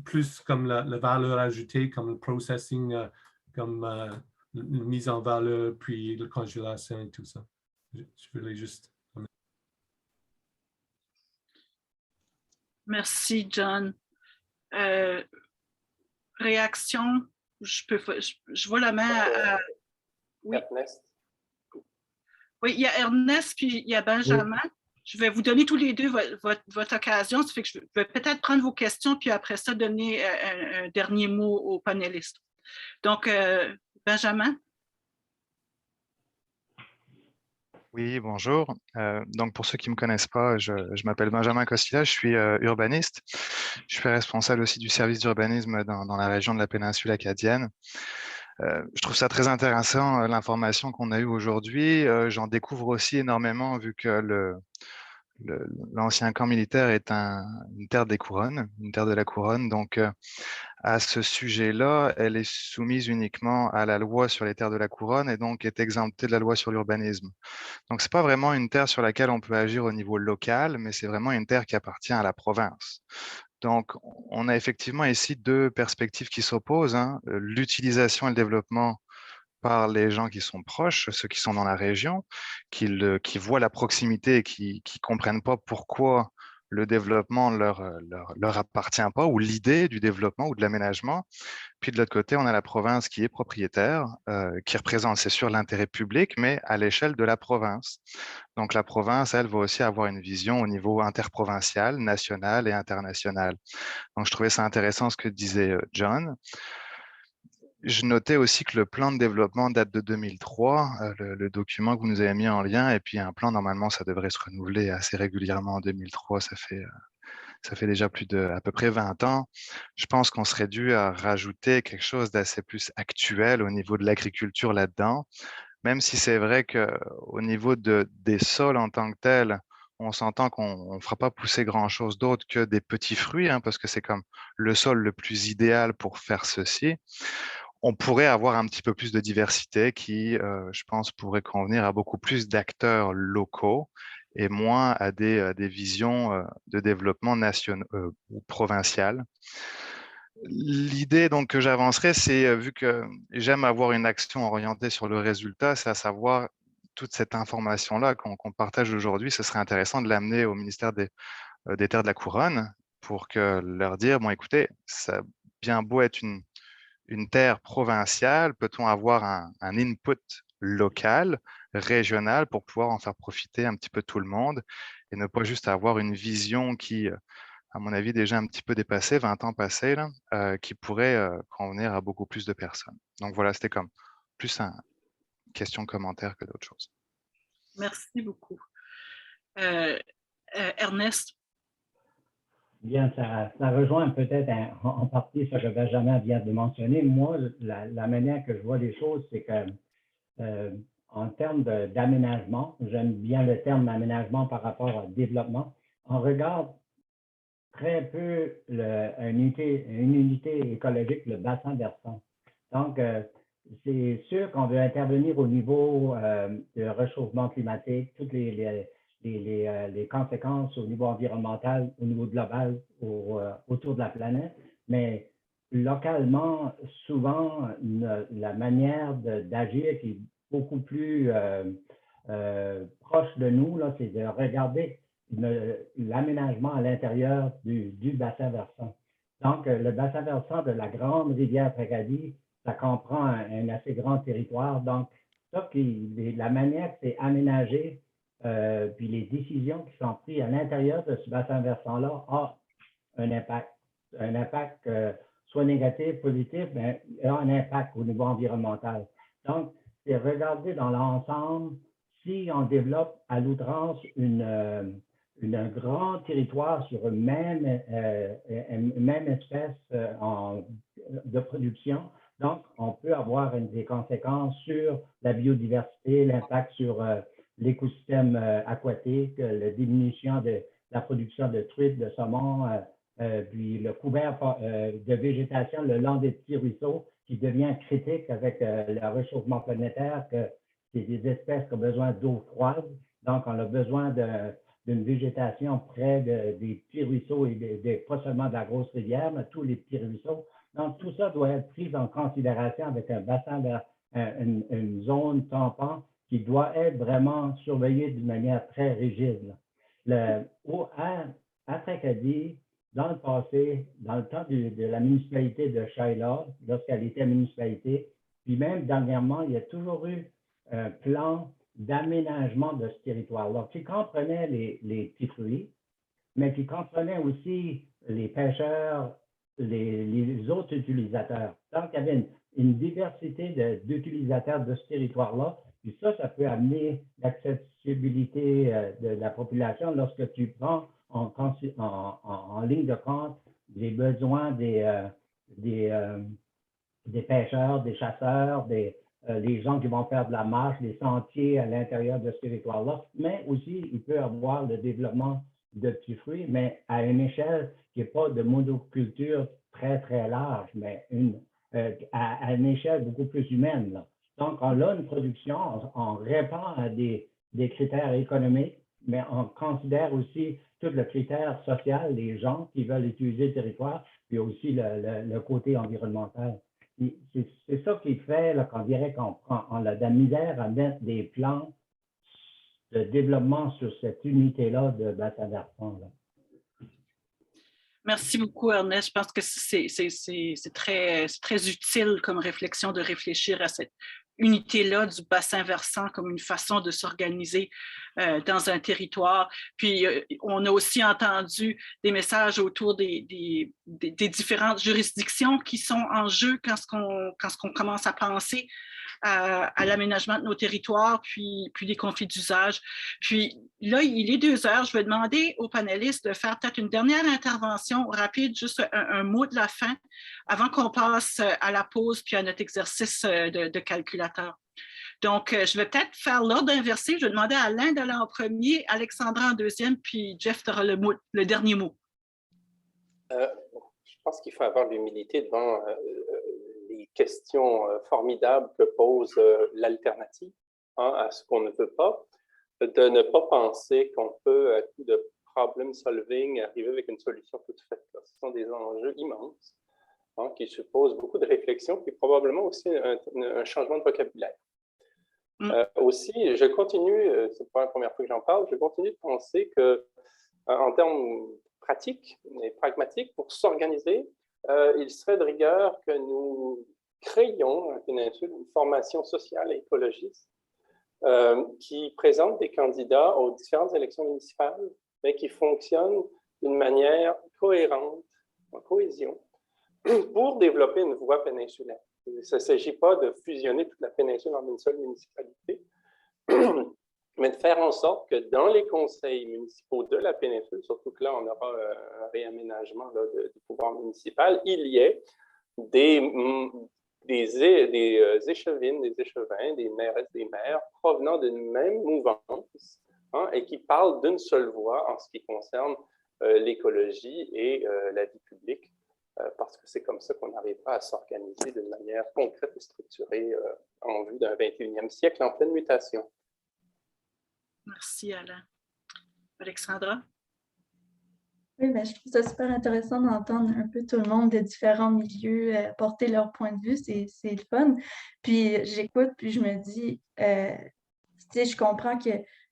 plus comme la valeur ajoutée, comme le processing, comme la mise en valeur, puis la congélation et tout ça. Je voulais juste...
Merci, John. Réaction, je vois la main à... Oui.
Ernest.
Oui, il y a Ernest, puis il y a Benjamin. Oui. Je vais vous donner tous les deux votre occasion. Ça fait que je vais peut-être prendre vos questions, puis après ça, donner un dernier mot aux panélistes. Donc, Benjamin.
Oui, bonjour. Donc, pour ceux qui ne me connaissent pas, je m'appelle Benjamin Costilla, je suis urbaniste. Je suis responsable aussi du service d'urbanisme dans la région de la péninsule acadienne. Je trouve ça très intéressant, l'information qu'on a eue aujourd'hui. J'en découvre aussi énormément vu que l'ancien camp militaire est une terre des couronnes, une terre de la couronne. Donc, à ce sujet-là, elle est soumise uniquement à la loi sur les terres de la couronne et donc est exemptée de la loi sur l'urbanisme. Donc, ce n'est pas vraiment une terre sur laquelle on peut agir au niveau local, mais c'est vraiment une terre qui appartient à la province. Donc, on a effectivement ici deux perspectives qui s'opposent, hein, l'utilisation et le développement par les gens qui sont proches, ceux qui sont dans la région, qui voient la proximité et qui ne comprennent pas pourquoi le développement leur appartient pas, ou l'idée du développement ou de l'aménagement. Puis de l'autre côté, on a la province qui est propriétaire, qui représente, c'est sûr, l'intérêt public, mais à l'échelle de la province. Donc la province, elle, va aussi avoir une vision au niveau interprovincial, national et international. Donc je trouvais ça intéressant ce que disait John. Je notais aussi que le plan de développement date de 2003, le document que vous nous avez mis en lien, et puis un plan, normalement, ça devrait se renouveler assez régulièrement en 2003, ça fait déjà à peu près 20 ans. Je pense qu'on serait dû à rajouter quelque chose d'assez plus actuel au niveau de l'agriculture là-dedans, même si c'est vrai qu'au niveau des sols en tant que tels, on s'entend qu'on ne fera pas pousser grand-chose d'autre que des petits fruits, hein, parce que c'est comme le sol le plus idéal pour faire ceci. On pourrait avoir un petit peu plus de diversité qui, je pense, pourrait convenir à beaucoup plus d'acteurs locaux et moins à des visions de développement national ou provincial. L'idée donc que j'avancerai, c'est vu que j'aime avoir une action orientée sur le résultat, c'est à savoir toute cette information-là qu'on partage aujourd'hui, ce serait intéressant de l'amener au ministère des Terres de la Couronne pour leur dire, bon écoutez, ça a bien beau être une terre provinciale, peut-on avoir un input local, régional, pour pouvoir en faire profiter un petit peu tout le monde et ne pas juste avoir une vision qui, à mon avis, déjà un petit peu dépassée, 20 ans passés, là, qui pourrait convenir à beaucoup plus de personnes. Donc voilà, c'était comme plus une question-commentaire que d'autres choses.
Merci beaucoup. Ernest?
Bien, ça rejoint peut-être en partie ce que Benjamin vient de mentionner. Moi, la manière que je vois les choses, c'est que en termes d'aménagement, j'aime bien le terme d'aménagement par rapport au développement, on regarde très peu une unité écologique, le bassin versant. Donc, c'est sûr qu'on veut intervenir au niveau de réchauffement climatique, toutes les conséquences au niveau environnemental, au niveau global, autour de la planète, mais localement, souvent, la manière d'agir qui est beaucoup plus proche de nous, là, c'est de regarder l'aménagement à l'intérieur du bassin versant. Donc, le bassin versant de la grande rivière Tracadie, ça comprend un assez grand territoire. Donc, ça, la manière que c'est aménagé, puis les décisions qui sont prises à l'intérieur de ce bassin versant-là a un impact. Un impact soit négatif, positif, mais a un impact au niveau environnemental. Donc, c'est regarder dans l'ensemble si on développe à l'outrance un grand territoire sur une même espèce de production. Donc, on peut avoir des conséquences sur la biodiversité, l'impact sur l'écosystème aquatique, la diminution de la production de truites, de saumon, puis le couvert de végétation le long des petits ruisseaux qui devient critique avec le réchauffement planétaire, que c'est des espèces qui ont besoin d'eau froide. Donc, on a besoin d'une végétation près des petits ruisseaux et pas seulement de la grosse rivière, mais tous les petits ruisseaux. Donc, tout ça doit être pris en considération avec un bassin, une zone tampon qui doit être vraiment surveillée d'une manière très rigide. À Tracadie, dans le passé, dans le temps de la municipalité de Shiloh, lorsqu'elle était municipalité, puis même dernièrement, il y a toujours eu un plan d'aménagement de ce territoire-là qui comprenait les petits fruits, mais qui comprenait aussi les pêcheurs, les autres utilisateurs. Donc, il y avait une diversité d'utilisateurs de ce territoire-là. Puis ça peut amener l'accessibilité de la population lorsque tu prends en ligne de compte les besoins des pêcheurs, des chasseurs, des les gens qui vont faire de la marche, les sentiers à l'intérieur de ce territoire-là, mais aussi il peut y avoir le développement de petits fruits, mais à une échelle qui n'est pas de monoculture très, très large, mais à une échelle beaucoup plus humaine, là. Donc, on a une production, on répond à des critères économiques, mais on considère aussi tout le critère social des gens qui veulent utiliser le territoire, puis aussi le côté environnemental. C'est ça qui fait qu'on dirait qu'on a de la misère à mettre des plans de développement sur cette unité-là de bassin versant.
Merci beaucoup, Ernest. Je pense que c'est très utile comme réflexion de réfléchir à cette unité-là du bassin versant comme une façon de s'organiser dans un territoire. Puis, on a aussi entendu des messages autour des différentes juridictions qui sont en jeu quand on commence à penser à l'aménagement de nos territoires, puis des conflits d'usage. Puis là, il est 2 heures. Je vais demander aux panélistes de faire peut-être une dernière intervention rapide, juste un mot de la fin, avant qu'on passe à la pause puis à notre exercice de calculateur. Donc, je vais peut-être faire l'ordre inversé. Je vais demander à Alain d'aller en premier, Alexandra en deuxième, puis Jeff, tu auras le dernier mot.
Je pense qu'il faut avoir l'humilité devant les questions formidables que pose l'alternative à ce qu'on ne veut pas, de ne pas penser qu'on peut, à coup de problem solving, arriver avec une solution toute faite. Ce sont des enjeux immenses qui supposent beaucoup de réflexion, puis probablement aussi un changement de vocabulaire. Aussi, je continue, c'est pas la première fois que j'en parle, je continue de penser qu'en termes pratiques et pragmatiques, pour s'organiser, il serait de rigueur que nous créions à Péninsule une formation sociale et écologiste qui présente des candidats aux différentes élections municipales, mais qui fonctionne d'une manière cohérente, en cohésion, pour développer une voie péninsulaire. Il ne s'agit pas de fusionner toute la péninsule en une seule municipalité, mais de faire en sorte que dans les conseils municipaux de la péninsule, surtout que là, on aura un réaménagement du pouvoir municipal, il y ait des échevines, des échevins, des mairesses, des maires provenant d'une même mouvance et qui parlent d'une seule voix en ce qui concerne l'écologie et la vie publique, parce que c'est comme ça qu'on arrivera à s'organiser d'une manière concrète et structurée en vue d'un 21e siècle en pleine mutation.
Merci, Alain. Alexandra?
Oui, je trouve ça super intéressant d'entendre un peu tout le monde de différents milieux porter leur point de vue. C'est le fun. Puis j'écoute, puis je me dis, je comprends que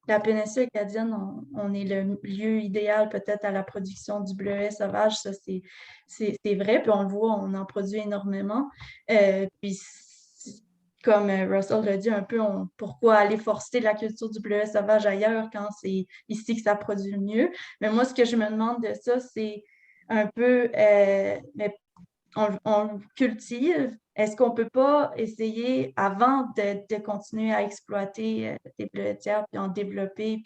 la péninsule acadienne, on est le lieu idéal peut-être à la production du bleuet sauvage. Ça, c'est vrai. Puis on le voit, on en produit énormément. Puis comme Russell l'a dit un peu, pourquoi aller forcer la culture du bleuet sauvage ailleurs quand c'est ici que ça produit le mieux? Mais moi, ce que je me demande de ça, c'est un peu, mais on cultive. Est-ce qu'on ne peut pas essayer, avant de continuer à exploiter des bleuetières, puis en développer,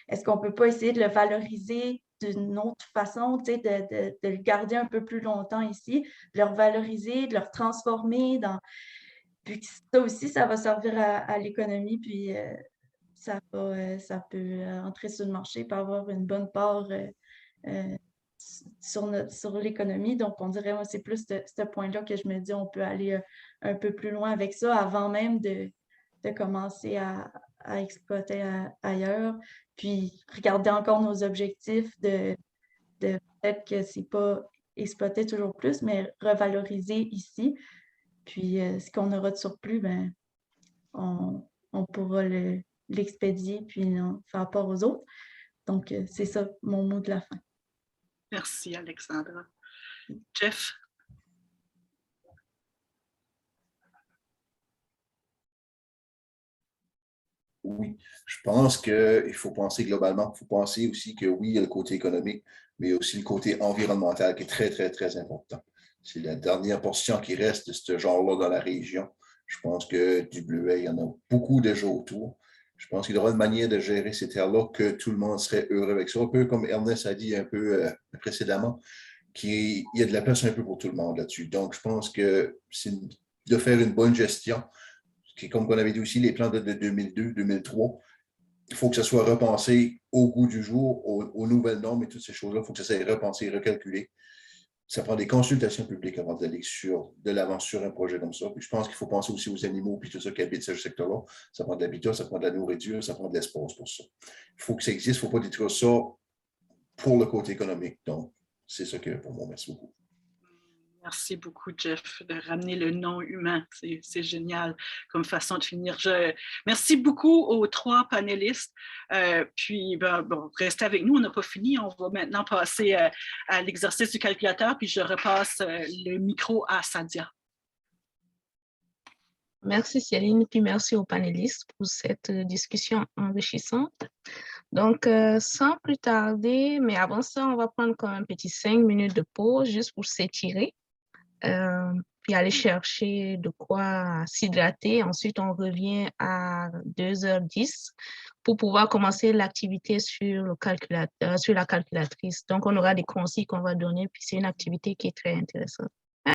est-ce qu'on ne peut pas essayer de le valoriser d'une autre façon, de le garder un peu plus longtemps ici, de le revaloriser, de le transformer Puis ça aussi, ça va servir à l'économie, puis ça peut entrer sur le marché, puis avoir une bonne part sur l'économie. Donc, on dirait, moi, c'est plus ce point-là que je me dis, on peut aller un peu plus loin avec ça avant même de commencer à exploiter ailleurs. Puis, regarder encore nos objectifs de peut-être que c'est pas exploiter toujours plus, mais revaloriser ici. Puis, ce qu'on aura de surplus, on pourra l'expédier puis faire part aux autres. Donc, c'est ça mon mot de la fin.
Merci, Alexandra. Jeff?
Oui, je pense qu'il faut penser globalement. Il faut penser aussi que oui, il y a le côté économique, mais il y a aussi le côté environnemental qui est très, très, très important. C'est la dernière portion qui reste de ce genre-là dans la région. Je pense que du bleuet, il y en a beaucoup déjà autour. Je pense qu'il y aura une manière de gérer ces terres-là que tout le monde serait heureux avec ça. Un peu comme Ernest a dit un peu précédemment, il y a de la place un peu pour tout le monde là-dessus. Donc, je pense que c'est de faire une bonne gestion, comme on avait dit aussi, les plans de 2002, 2003, il faut que ça soit repensé au goût du jour, aux nouvelles normes et toutes ces choses-là. Il faut que ça soit repensé, recalculé. Ça prend des consultations publiques avant d'aller de l'avant sur un projet comme ça. Puis je pense qu'il faut penser aussi aux animaux puis tout ça qui habitent ce secteur-là. Ça prend de l'habitat, ça prend de la nourriture, ça prend de l'espace pour ça. Il faut que ça existe, il ne faut pas détruire ça pour le côté économique. Donc, c'est ça que pour moi, merci beaucoup.
Merci beaucoup, Jeff, de ramener le non humain. C'est génial comme façon de finir. Merci beaucoup aux 3 panélistes. Puis, restez avec nous, on n'a pas fini. On va maintenant passer à l'exercice du calculateur, puis je repasse le micro à Sadia.
Merci Céline, puis merci aux panélistes pour cette discussion enrichissante. Donc, sans plus tarder, mais avant ça, on va prendre comme un petit 5 minutes de pause juste pour s'étirer. Puis aller chercher de quoi s'hydrater. Ensuite, on revient à 2h10 pour pouvoir commencer l'activité sur le calculateur, sur la calculatrice. Donc, on aura des consignes qu'on va donner, puis c'est une activité qui est très intéressante.